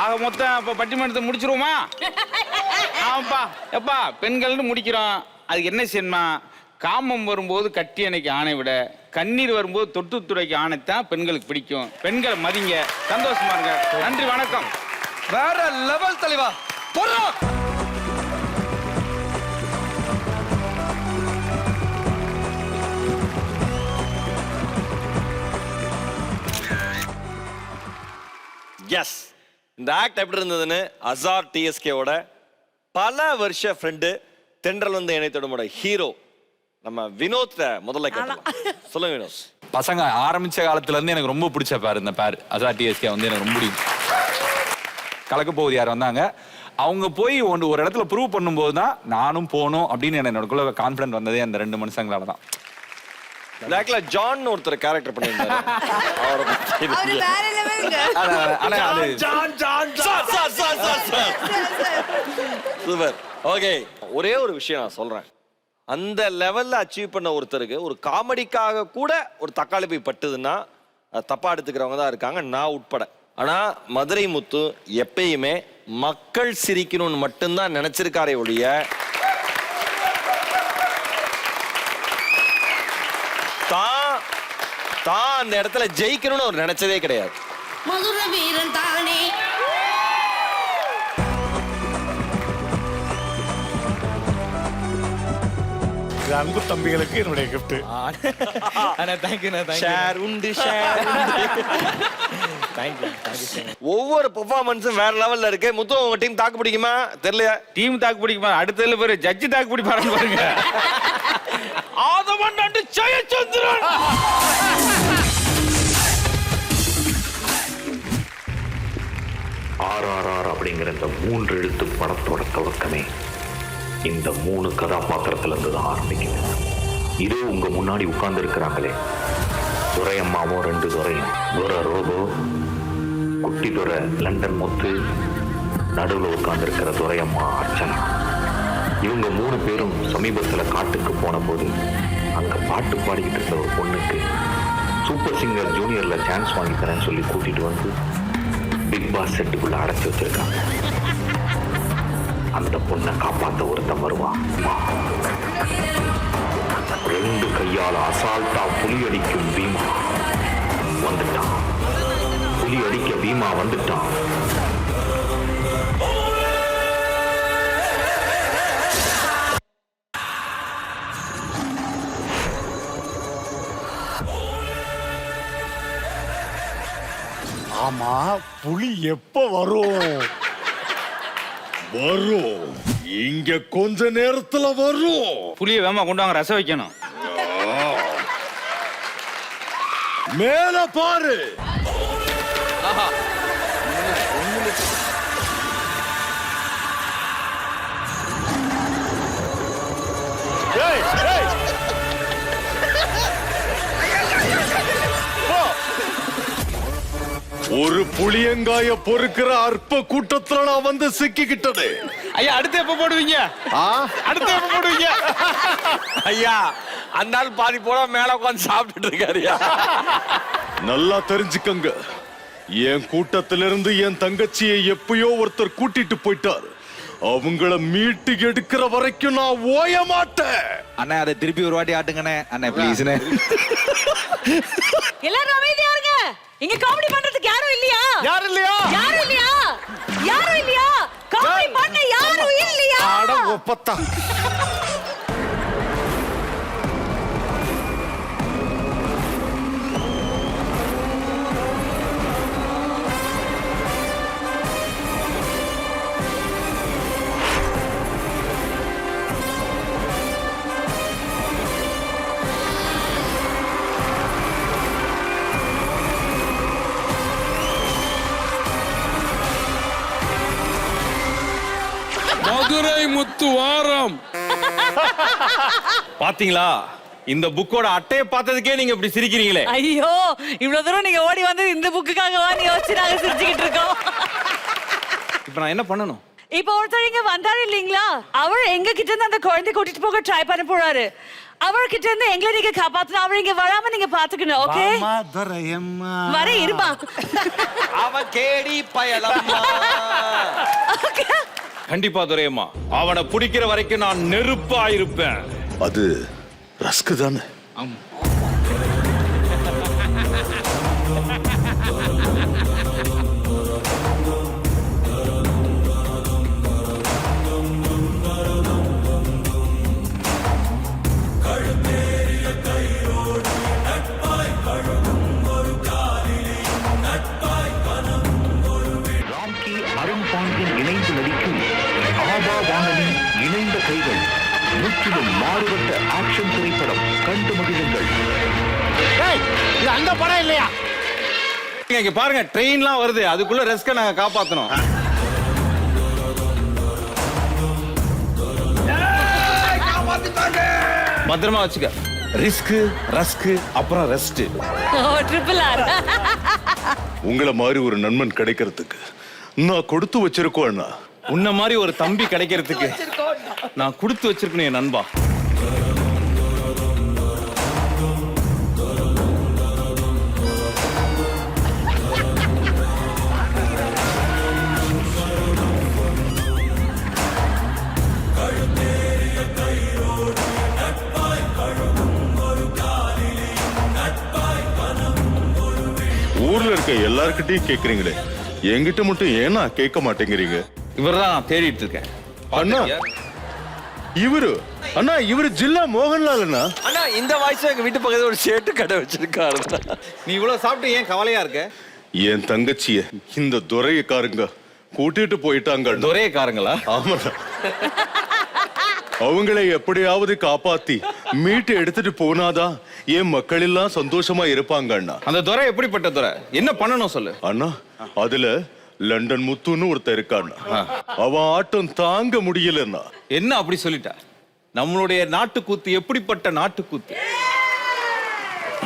S16: ஆக மொத்தம் இப்ப பட்டிமன்றத்தை முடிச்சிருவோமா? ஆமாப்பா எப்பா பெண்கள்னு முடிக்கிறோம். அதுக்கு என்ன செய்யணுமா? காமம் வரும்போது கட்டி அணைக்கு ஆணை விட கண்ணீர் வரும்போது தொட்டு துறைக்கு ஆணைத்தான் பெண்களுக்கு பிடிக்கும். பெண்களை மதிங்க, சந்தோஷமா இருங்க. நன்றி, வணக்கம்.
S14: வேற லெவல் தலைவா. போறா.
S1: எஸ், இந்த ஆக்ட் எப்படி இருந்ததுன்னு அசார் டிஎஸ்கேவோட பல வருஷ ஃப்ரெண்டு தென்றல் வந்து இணைத்தோட ஹீரோ நம்ம வினோத் முதல்ல கேட்டலாம். சொல்லுங்க வினோத்.
S3: பசங்க ஆரம்பிச்ச காலத்துல இருந்து எனக்கு ரொம்ப பிடிச்ச பேர் இந்த பேர் அசார் டிஎஸ்கே வந்து எனக்கு ரொம்ப பிடிக்கும். கலக்க போகுது யார் வந்தாங்க, அவங்க போய் ஒரு இடத்துல ப்ரூவ் பண்ணும்போது தான் நானும் போகணும் அப்படின்னு என்னோட கான்ஃபிடன்ட் வந்ததே அந்த 2 மனுஷங்களால தான்.
S1: லாக்ல ஜான் ஒருத்தர் கேரக்டர் பண்ணிருந்தாரு.
S2: அவர் வேற லெவல்ங்க.
S1: சூப்பர். ஓகே, ஒரே ஒரு விஷயம் நான் சொல்றேன். அந்த லெவல்ல அச்சீவ் பண்ண ஒருத்தருக்கு ஒரு காமெடிக்காக கூட ஒரு தக்காளி போய் பட்டுதுன்னா தப்பா எடுத்துக்கிறவங்க தான் இருக்காங்க, நான் உட்பட. ஆனா மதுரை முத்து எப்பயுமே மக்கள் சிரிக்கணும்னு மட்டும்தான் நினைச்சிருக்காரே ஒழிய தான் அந்த இடத்துல ஜெயிக்கணும்னு அவர் நினைச்சதே கிடையாது.
S17: மதுரை வீரன் தானே.
S10: அன்பு தம்பிகளுக்கு என்னுடைய கிஃப்ட்.
S1: ஷேர் உண்டு, ஷேர் ஒவ்வொரு பெர்ஃபார்மன்ஸும் வேற லெவல்ல இருக்கு. முத்து உங்க டீம் தாக்கு பிடிக்குமா தெரியல.
S16: டீம் தாக்கு பிடிக்குமா? அடுத்ததுல பேரு ஜட்ஜி தாக்கு பிடிப்பாரு பாருங்க.
S15: ஆதவன் நண்டு ஜெயச்சந்திரன்.
S18: ஆர்ஆர்ஆர் அப்படிங்கிற இந்த 3 எழுத்து படத்தோட தொடக்கமே இந்த 3 கதாபாத்திரத்துல இருந்து தான் ஆரம்பிக்குது. இதோ உங்க முன்னாடி உட்கார்ந்து இருக்கிறாங்களே, துரையம்மாவும் 2 துரையும், துரை ரோபோ, குட்டி துரை லண்டன் முத்து, நடுவில் உட்கார்ந்து இருக்கிற துரையம்மா அர்ச்சனா. இவங்க 3 பேரும் சமீபத்துல காட்டுக்கு போன போது அங்க பாட்டு பாடிக்கிட்டு இருந்த ஒரு பொண்ணுக்கு சூப்பர் சிங்கர் ஜூனியர்ல சான்ஸ் வாங்கி தரேன்னு சொல்லி கூட்டிட்டு வந்து பிக் பாஸ் செட்டுக்குள்ள அடைச்சி வச்சிருக்காங்க. அந்த பொண்ணை காப்பாத்த ஒருத்தன் வருவான். 2 கையால் அசால்ட்டா புலி அடிக்கும் பீமா வந்துட்டான். புலி அடிக்க பீமா வந்துட்டான்.
S10: ஆமா, புலி எப்ப வரும்? வரும், இங்க கொஞ்ச நேரத்துல வரும்.
S16: புளிய வேமா கொண்டு வாங்க, ரசம் வைக்கணும்.
S10: மேல பாரு. ஏய், ஏய். ஒரு புளியங்காய பொறுக்கிற அற்ப கூட்டத்துல நான் வந்து சிக்கிக்கிட்டது.
S16: ஐயா அடுத்து எப்ப போடுவீங்க? அடுத்து எப்ப போடுவீங்க?
S1: ஐயா அந்த நாள் பாதி போட மேல உட்காந்து சாப்பிட்டுட்டு இருக்காருயா.
S10: நல்லா தெரிஞ்சுக்கங்க, என் கூட்டத்திலிருந்து என் தங்கச்சியை எப்பயோ ஒருத்தர் கூட்டிட்டு போயிட்டார். அவங்கள மீட்டு எடுக்கிற வரைக்கும் நான் ஓய மாட்டேன்.
S3: அண்ணா அதை திருப்பி ஒரு வாட்டி ஆட்டுங்கண்ணே அண்ணே ப்ளீஸ்.
S2: எல்லாரும் அமைதியா இருங்க. இங்க காமெடி பண்றதுக்கு யாரும் இல்லையா?
S10: யாரும் இல்லையா?
S2: யாரும் இல்லையா? யாரும் இல்லையா? காமெடி பண்ண யாரும் இல்லையா?
S10: அட ஒப்பத்தா.
S7: மதுரை முத்து வாரம்.
S3: பாத்தீங்களா, இந்த புக்கோட அட்டையை பார்த்ததுக்கே நீங்க இப்படி சிரிக்கிறீங்களே.
S6: ஐயோ, இவ்வளவு தூரம் நீங்க ஓடி வந்து இந்த புக்குக்காக வாணி வச்சு நாங்க சிரிச்சுக்கிட்டு இருக்கோம்.
S3: இப்ப நான் என்ன பண்ணணும்?
S6: இப்போ ஒருத்தர் இங்க வந்தாரு இல்லீங்களா, அவர் எங்க கிட்ட இருந்து அந்த குழந்தை கூட்டிட்டு போக ட்ரை பண்ண போறாரு. அவர்கிட்ட இருந்து எங்களை நீங்க காப்பாத்தணும். அவர் இங்க வராம நீங்க பாத்துக்கணும். ஓகே, வர இருமா.
S1: அவன் கேடி பயலம்மா.
S3: கண்டிப்பா துரையம்மா, அவனை பிடிக்கிற வரைக்கும் நான் நெருப்பா இருப்பேன்.
S10: அது ரஸ்க் தானே?
S18: ராம்கி அருண் பாண்டியன் இணைந்து நடிக்கும் ஆபா வானதி இணைந்த கைகள் முற்றிலும் மாறுபட்ட ஆக்ஷன் திரைப்படம். கண்டு மகிழுங்கள்.
S10: இது அந்த படம் இல்லையா?
S3: இங்க பாருங்க, ட்ரெயின்லாம் வருது, அதுக்குள்ள ரெஸ்க நாங்க காப்பாத்தணும். பத்திரமா வச்சுக்க. ரிஸ்க், ரஸ்க், அப்புறம் ரெஸ்ட்.
S6: Triple R.
S10: உங்களை மாதிரி ஒரு நண்பன் கிடைக்கிறதுக்கு நான் கொடுத்து வச்சிருக்கோம்.
S3: உன்ன மாதிரி ஒரு தம்பி கிடைக்கிறதுக்கு நான் கொடுத்து வச்சிருக்கேன் என் நண்பா.
S10: ஊர்ல இருக்க எல்லார்கிட்டயும் கேக்குறீங்களே, என்கிட்ட மட்டும் ஏன்னா கேட்க மாட்டேங்கிறீங்க?
S3: இவர்தான் தேடிட்டு இருக்கேன்.
S10: அண்ணா, இவரு அண்ணா, இவரு ஜில்லா மோகன்லால் அண்ணா.
S1: அண்ணா, இந்த வாய்ஸ் எங்க வீட்டு பக்கத்துல ஒரு ஷேட்டு கடை வச்சிருக்காரு.
S3: நீ இவ்வளவு சாப்பிட்டு ஏன் கவலையா இருக்க?
S10: என் தங்கச்சிய இந்த துரையக்காரங்க கூட்டிட்டு போயிட்டாங்க.
S3: துரையக்காரங்களா?
S10: ஆமாண்ணா. அவங்களை எப்படியாவது காப்பாத்தி மீட்டு எடுத்துட்டு போனாதான் என் மக்கள் எல்லாம் சந்தோஷமா இருப்பாங்க அண்ணா.
S3: அந்த துரை எப்படிப்பட்ட துரை? என்ன பண்ணணும் சொல்லு
S10: அண்ணா. அதுல லண்டன் முத்துன்னு ஒருத்தர் இருக்காண்ணா. அவன் ஆட்டம் தாங்க முடியலன்னா.
S3: என்ன அப்படி சொல்லிட்டா? நம்மளுடைய நாட்டுக்கூத்து எப்படிப்பட்ட நாட்டுக்கூத்து?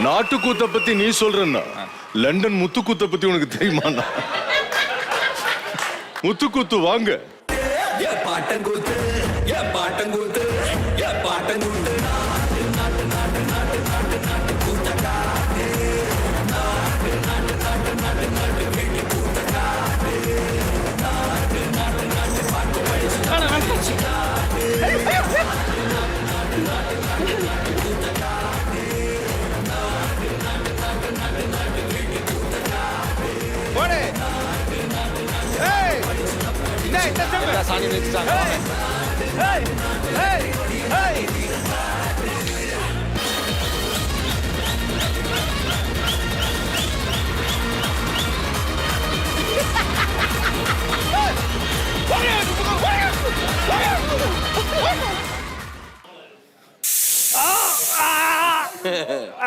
S10: நாட்டுக்கூத்த பத்தி நீ சொல்றன்னா, லண்டன் முத்துக்கூத்த பத்தி உனக்கு தெரியுமாண்ணா? முத்துக்கூத்து வாங்க.
S9: பாட்டங்கூத்து, பாட்டங்கூத்து, பாட்டங்கூத்து. சாணி வச்சுட்டாங்க.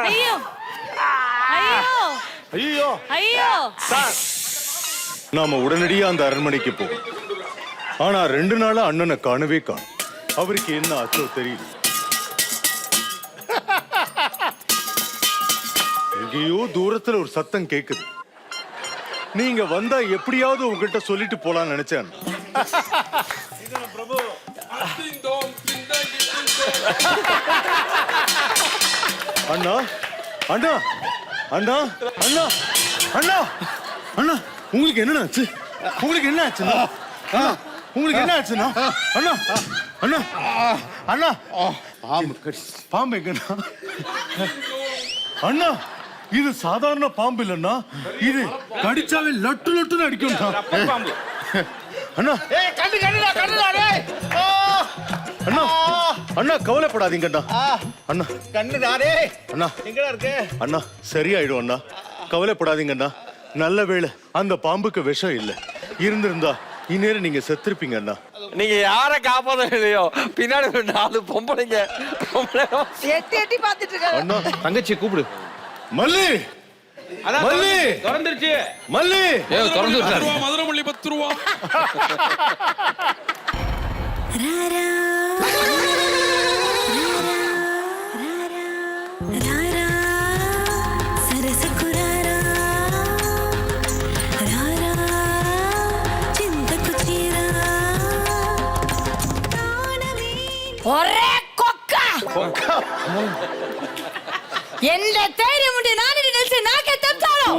S6: ஐயோ ஐயோ
S10: ஐயோ
S6: ஐயோ
S10: சார், நாம உடனடியா அந்த அரண்மனைக்கு போவோம். ஆனா 2 நாளா அண்ணனை காணவே காணும். அவருக்கு என்ன ஆச்சோ தெரியல. எங்கேயோ தூரத்துல ஒரு சத்தம் கேக்குது. நீங்க வந்தா எப்படியாவது உங்ககிட்ட சொல்லிட்டு போலான்னு நினைச்சேன். அண்ணா அண்ணா அண்ணா அண்ணா அண்ணா அண்ணா, உங்களுக்கு என்ன ஆச்சு? உங்களுக்கு என்ன ஆச்சுண்ணா? உங்களுக்கு என்ன ஆச்சுண்ணா? அண்ணா அண்ணா அண்ணா, பாம்பு எங்கண்ணா? அண்ணா, இது சாதாரண பாம்பு இல்லைண்ணா, இது கடிச்சாவே லட்டு லட்டுன்னு அடிக்கும். அண்ணா அண்ணா அண்ணா, கவலைப்படாதீங்க அண்ணா. அண்ணா அண்ணா அண்ணா, சரியாயிடும் அண்ணா, கவலைப்படாதீங்க அண்ணா. நல்ல வேளை அந்த பாம்புக்கு விஷம் இல்ல. இருந்திருந்தா இந்நேரம் நீங்க செத்துருப்பீங்க அண்ணா.
S1: நீங்க யார காப்பாத்தலையோ, பின்னாடி ஒரு 4 பொம்பளைங்க
S2: எட்டி எட்டி பாத்துட்டு இருக்காங்க.
S10: அண்ணா,
S3: தங்கச்சி கூப்பிடு.
S10: மல்லி மல்லி,
S8: திறந்துருச்சு.
S10: மல்லி
S3: திறந்து
S7: மதுரை மல்லி 10 ரூபா.
S17: ஒரே கொக்கா எந்த தைரியம் உண்டு நான் நினைச்சு நாக்கே தப்சாலோ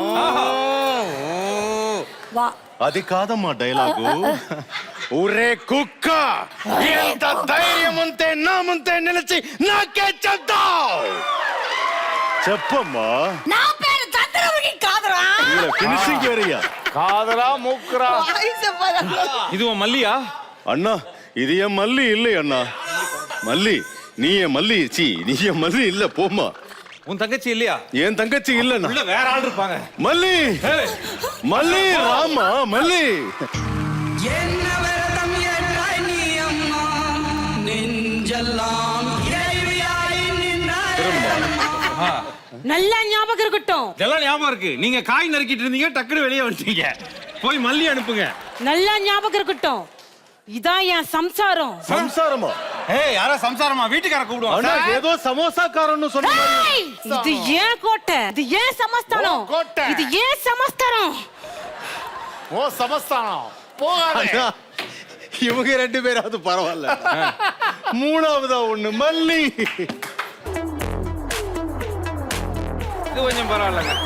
S17: வா
S10: అది కాదమ్మా డైలాగు ఒరే కుక్క ఎంత ధైర్యం ఉంటే నా ముందే నిలిచి నాకే చెప్తావు చెప్పమ్మా
S17: నా పేరు చంద్రముఖి కాదురా
S10: ఫినిషింగ్ ఏరియా కాదరా ముక్కరా
S8: இது உன் மல்லியா
S10: அண்ணா இது என் மல்லி இல்லை அண்ணா மல்லி நீ என் மல்லி நீ என் மல்லி இல்ல போம்மா
S3: உன் தங்கச்சி இல்லையா?
S10: என் தங்கச்சி இல்லண்ணா.
S3: உள்ள வேற ஆள் இருப்பாங்க.
S10: மல்லி மல்லி ராமா மல்லி
S15: என்ன விரதம் ஏற்றாய் நீ அம்மா நெஞ்செல்லாம் இறைவியாய் நின்றாய்.
S17: நல்லா ஞாபகம் இருக்கட்டும்.
S8: இதெல்லாம் ஞாபகம் இருக்கு. நீங்க காய் நறுக்கிட்டு இருந்தீங்க, டக்குனு வெளியே வந்துட்டீங்க. போய் மல்லி அனுப்புங்க.
S17: நல்லா ஞாபகம் இருக்கட்டும். இதான் என் சம்சாரம்.
S10: சம்சாரமா?
S8: ஏய், யாரோ சம்சாரமா? வீட்டுக்கார கூப்பிடுவாங்க.
S10: அண்ணா ஏதோ சமோசாக்காரன்னு சொன்ன மாதிரி.
S17: இது ஏன் கோட்டை? இது ஏன் சமஸ்தானம்? இது ஏன் சமஸ்தானம்?
S10: ஓ சமஸ்தானம். போகாதே. இவங்க ரெண்டு பேராவது பரவாயில்ல. மூணாவதா ஒண்ணு மல்லி.
S8: இது கொஞ்சம் பரவாயில்லைங்க.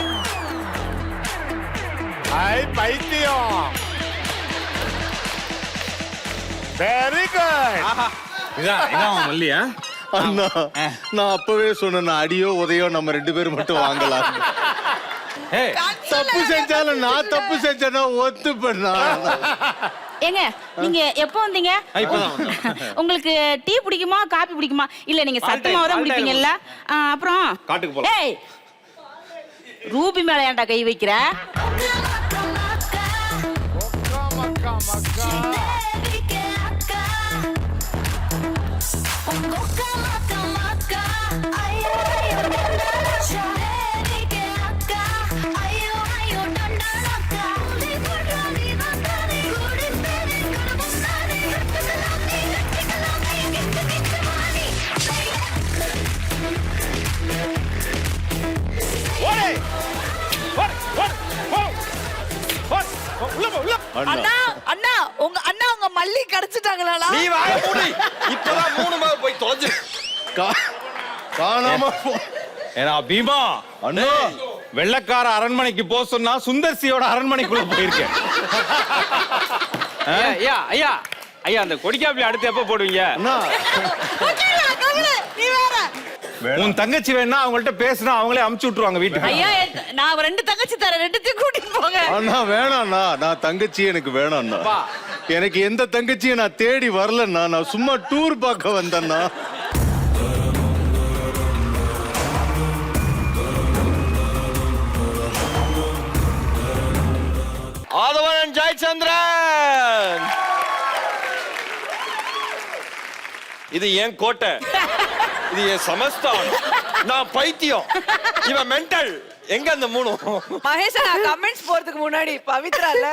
S10: ஐ பைத்தியம். Very good.
S8: இதான் மல்லியா?
S10: அண்ணா நான் அப்பவே சொன்னேன், அடியோ உதையோ நம்ம ரெண்டு பேரும் மட்டும் வாங்கலாம். தப்பு செஞ்சாலும் நான் தப்பு செஞ்சேன்னா ஒத்து பண்ணா.
S12: ஏங்க நீங்க எப்போ வந்தீங்க? உங்களுக்கு டீ பிடிக்குமா காபி பிடிக்குமா? இல்ல நீங்க சத்தமா தான் குடிப்பீங்கல்ல. அப்புறம்
S8: காட்டுக்கு போலாம்.
S12: ஏய் ரூபி மேல ஏன்டா கை வைக்கிற?
S2: அண்ணா அண்ணா உங்க மல்லி கிடைச்சிட்டாங்களா?
S1: நீ வாய மூடி. இப்பதான் 3 முறை போய் தொலைஞ்சு
S10: காணாம
S3: ஏன்னா பீமா
S10: அண்ணா
S3: வெள்ளக்கார அரண்மனைக்கு போக சொன்னா சுந்தர்சியோட அரண்மனைக்குள்ள போயிருக்கேன்.
S8: ஐயா ஐயா ஐயா, அந்த கொடிக்காப்பி அடுத்து எப்ப போடுவீங்க?
S2: நீ வேற
S3: உன் தங்கச்சி வேணா அவங்கள்ட்ட பேசினா அவங்களே அமுச்சு விட்டுருவாங்க வீட்டுக்கு.
S6: ஐயா நான் 2 தங்கச்சி தரேன், 2த்தையும் கூட்டிட்டு போங்க.
S10: அண்ணா வேணாண்ணா, நான் தங்கச்சி எனக்கு வேணாண்ணா. எனக்கு எந்த தங்கச்சியும் நான் தேடி வரலண்ணா, நான் சும்மா டூர் பார்க்க வந்தேன்னா.
S1: ஆதவன் ஜெயச்சந்திரன், இது என் கோட்டை, இது என் சமஸ்தானம், நான் பைத்தியம், இவன் மென்டல். எங்க அந்த 3?
S2: மகேஷ் நான் கமெண்ட்ஸ் போறதுக்கு முன்னாடி பவித்ரா இல்ல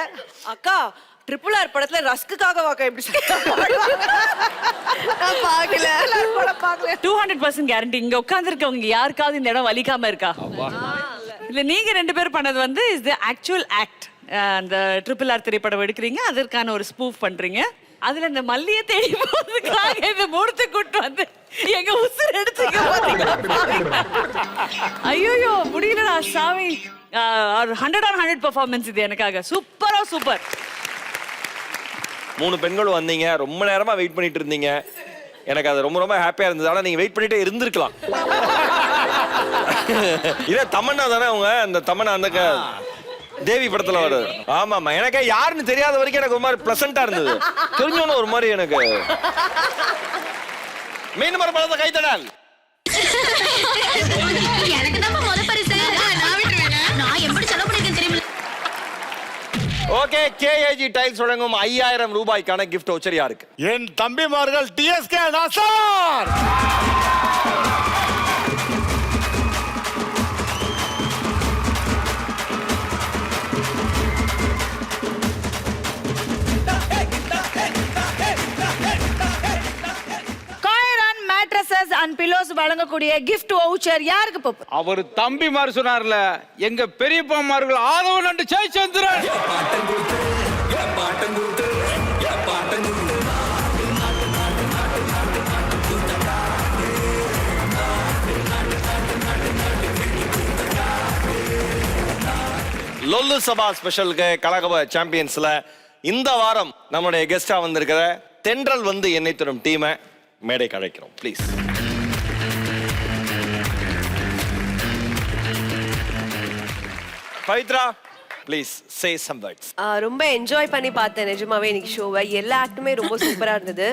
S2: அக்கா RRR படத்துல ரஸ்க்குக்காக வாக்க எப்படி நான் பாக்கல பட பாக்கல.
S6: 200% கேரண்டி. இங்க உட்கார்ந்திருக்கவங்க யாருக்காவது இந்த இடம் வலிக்காம இருக்கா? இல்ல நீங்க 2 பேர் பண்ணது வந்து இஸ் தி ஆக்சுவல் ஆக்ட். அந்த RRR திரைப்படம் எடுக்கிறீங்க, அதற்கான ஒரு ஸ்பூஃப் பண்றீங்க. அதுல இந்த மல்லியை தேடி போறதுக்காக இந்த மூர்த்தி கூட்டு வந்து எங்க உசுர் எடுத்துக்க பாத்தீங்களா? ஐயோ முடியலடா சாமி. 100/100 பெர்ஃபார்மன்ஸ் இது எனக்காக. சூப்பரா சூப்பர்.
S1: 3 பெண்களும் வந்தீங்க, ரொம்ப நேரமா வெயிட் பண்ணிட்டு இருந்தீங்க. எனக்கு அது ரொம்ப ரொம்ப ஹாப்பியா இருந்தது. ஆனா நீங்க வெயிட் பண்ணிட்டே இருந்திருக்கலாம். இல்ல தமன்னா தானே அவங்க? அந்த தமன்னா அந்த தேவி படத்துல வருது. ஆமாமா, எனக்கு யாருன்னு தெரியாத வரைக்கும் எனக்கு ஒரு மாதிரி பிளசண்டா இருந்தது. தெரிஞ்சோன்னு ஒரு மாதிரி எனக்கு மீன் மரம் பழத்தை கைத்தடால்.
S17: எனக்கு தான் முத பரிசு. நான் விட்டுறேன். நான் எப்படி செலவு பண்ணிருக்கேன் தெரியுமா?
S1: ஓகே, KAG டைல்ஸ் வழங்கும் 5000 ரூபாய்க்கான கிஃப்ட் வவுச்சர் யாருக்கு?
S10: என் தம்பிமார்கள் TSK நாசர்.
S2: வழங்கக்கூடிய gift voucher யாருக்கு போகுது?
S16: அவர் தம்பி மாதிரி சொன்னார்ல, எங்க பெரியப்பாமார்கள் ஆதவன் அண்டு ஜெயச்சந்திரன்.
S1: லொல்லு சபா ஸ்பெஷலுக்கு கலகப சாம்பியன்ஸ்ல இந்த வாரம் நம்முடைய கெஸ்டா வந்திருக்கிற தென்றல் வந்து என்னை தரும் டீமை மேடை கழைக்கிறோம் please. Pavithra please say some words.
S19: ரொம்ப என்ஜாய் பண்ணி பார்த்தேன் நிஜமாவே இன்னைக்கு ஷோவை. எல்லா ஆக்டுமே ரொம்ப சூப்பரா இருந்தது.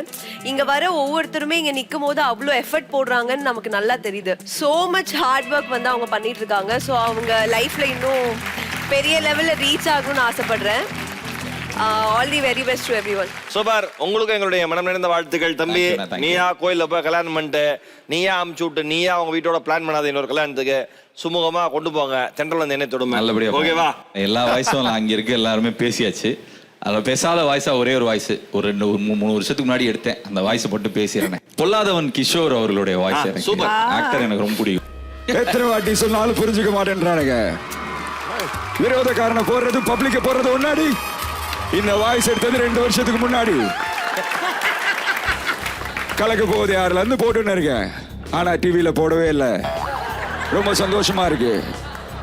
S19: இங்க வர ஒவ்வொருத்தருமே இங்க நிற்கும் போது அவ்வளோ எஃபர்ட் போடுறாங்கன்னு நமக்கு நல்லா தெரியுது. சோ மச் ஹார்ட் ஒர்க் வந்து அவங்க பண்ணிட்டு இருக்காங்க. ஸோ அவங்க லைஃப்ல இன்னும் பெரிய லெவல்ல ரீச் ஆகணும்னு ஆசைப்படுறேன். All the very best to everyone.
S1: Super. உங்களுக்கு எங்களுடைய மனம் நிறைந்த வாழ்த்துக்கள் தம்பி. நீயா கோயில்ல போய் கல்யாணம் பண்ணிட்டு நீயா அமுச்சு விட்டு நீயா அவங்க வீட்டோட பிளான் பண்ணாத இன்னொரு கல்யாணத்துக்கு சுமூகமா கொண்டு போங்க. தென்றல் வந்து என்ன தொடும்
S3: நல்லபடியா
S1: ஓகேவா?
S3: எல்லா வாய்ஸும் அங்க இருக்கு, எல்லாருமே பேசியாச்சு. அதில் பேசாத வாய்ஸா ஒரே ஒரு வாய்ஸ் ஒரு 3 வருஷத்துக்கு முன்னாடி எடுத்தேன். அந்த வாய்ஸை மட்டும் பேசிடுறேன். பொல்லாதவன் கிஷோர் அவர்களுடைய வாய்ஸ். சூப்பர் ஆக்டர், எனக்கு ரொம்ப பிடிக்கும்.
S20: எத்தனை வாட்டி சொன்னாலும் புரிஞ்சுக்க மாட்டேன்றானுங்க. விரோதக்காரனை போடுறது பப்ளிக்க போடுறது முன்னாடி இந்த வாய்ஸ் எடுத்தது 2 வருஷத்துக்கு முன்னாடி. கலக்க போகுது யாருல இருந்து போட்டுன்னு இருக்கேன். ஆனா டிவியில போடவே இல்லை. ரொம்ப சந்தோஷமா இருக்கு.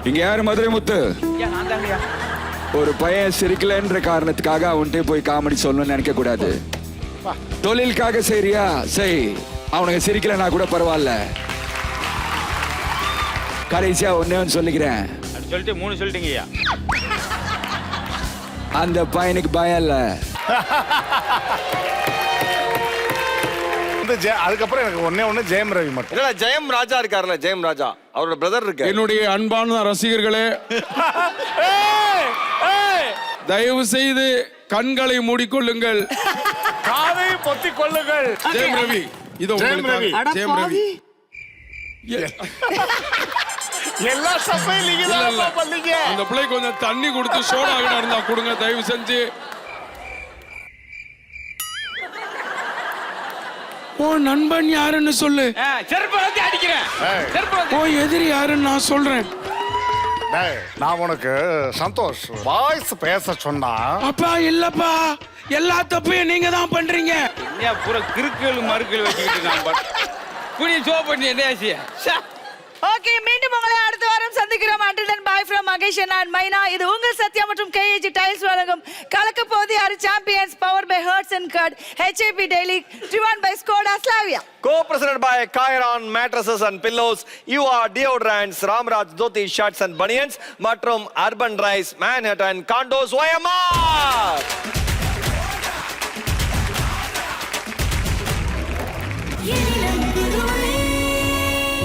S20: இங்க யாரு மதுரை முத்து? ஒரு பையன் சிரிக்கலன்ற காரணத்துக்காக அவன்கிட்ட போய் காமெடி சொல்லணும்னு நினைக்க கூடாது. தொழிலுக்காக சரியா செய். அவனுக்கு சிரிக்கலன்னா கூட பரவாயில்ல. கடைசியா ஒன்னே சொல்லிக்கிறேன்.
S16: சொல்லிட்டு 3 சொல்லிட்டீங்கய்யா.
S20: அந்த பையனுக்கு பயம் இல்ல.
S10: அதுக்கப்புறம் எனக்கு ஒண்ணு ஜெயம் ரவி மட்டும்.
S1: இல்ல ஜெயம் ராஜா இருக்காருல்ல, ஜெயம் ராஜா அவரோட பிரதர் இருக்கு.
S7: என்னுடைய அன்பான ரசிகர்களே, தயவு செய்து கண்களை மூடிக்கொள்ளுங்கள்,
S10: காதை பொத்திக் கொள்ளுங்கள்.
S7: ஜெயம் ரவி இதோ உங்களுக்காக. ஜெயம் ரவி
S10: எல்லா சபையும் நீங்க தான் பண்ணீங்க.
S7: அந்த பிள்ளை கொஞ்சம் தண்ணி கொடுத்து சோடா கிட்ட இருந்தா கொடுங்க தயவு செஞ்சு. ஓ நண்பன் யாருன்னு சொல்லு.
S16: செருப்பு அடிக்கிறேன்.
S7: ஓ எதிரி யாருன்னு நான் சொல்றேன்.
S10: நான் உனக்கு சந்தோஷ் வாய்ஸ் பேச சொன்னா.
S7: அப்பா இல்லப்பா, எல்லா தப்பையும் நீங்க தான் பண்றீங்க.
S16: என்ன பூரா கிறுக்கல் மறுக்கல் வச்சுக்கிட்டு நான் புரிய ஷோ பண்ணி என்ன ஆச்சு.
S2: ஓகே, மீண்டும் உங்களை அடுத்த வாரம் சந்திக்கிறோம். until then bye from Mahesh and மைனா. இது உங்கள் சத்யா மற்றும் KAG டைல்ஸ் வழங்கும் கலக்க போது யாரு champions, power by hurts and cut, HAP daily, driven by Skoda Slavia,
S1: co-presented by Kairon mattresses and pillows, UA deodorants, Ramraj dhoti shirts and bunions மற்றும் Urban Rise Manhattan Condos OMR.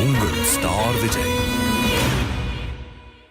S21: உங்கள் ஸ்டார் விஜய்.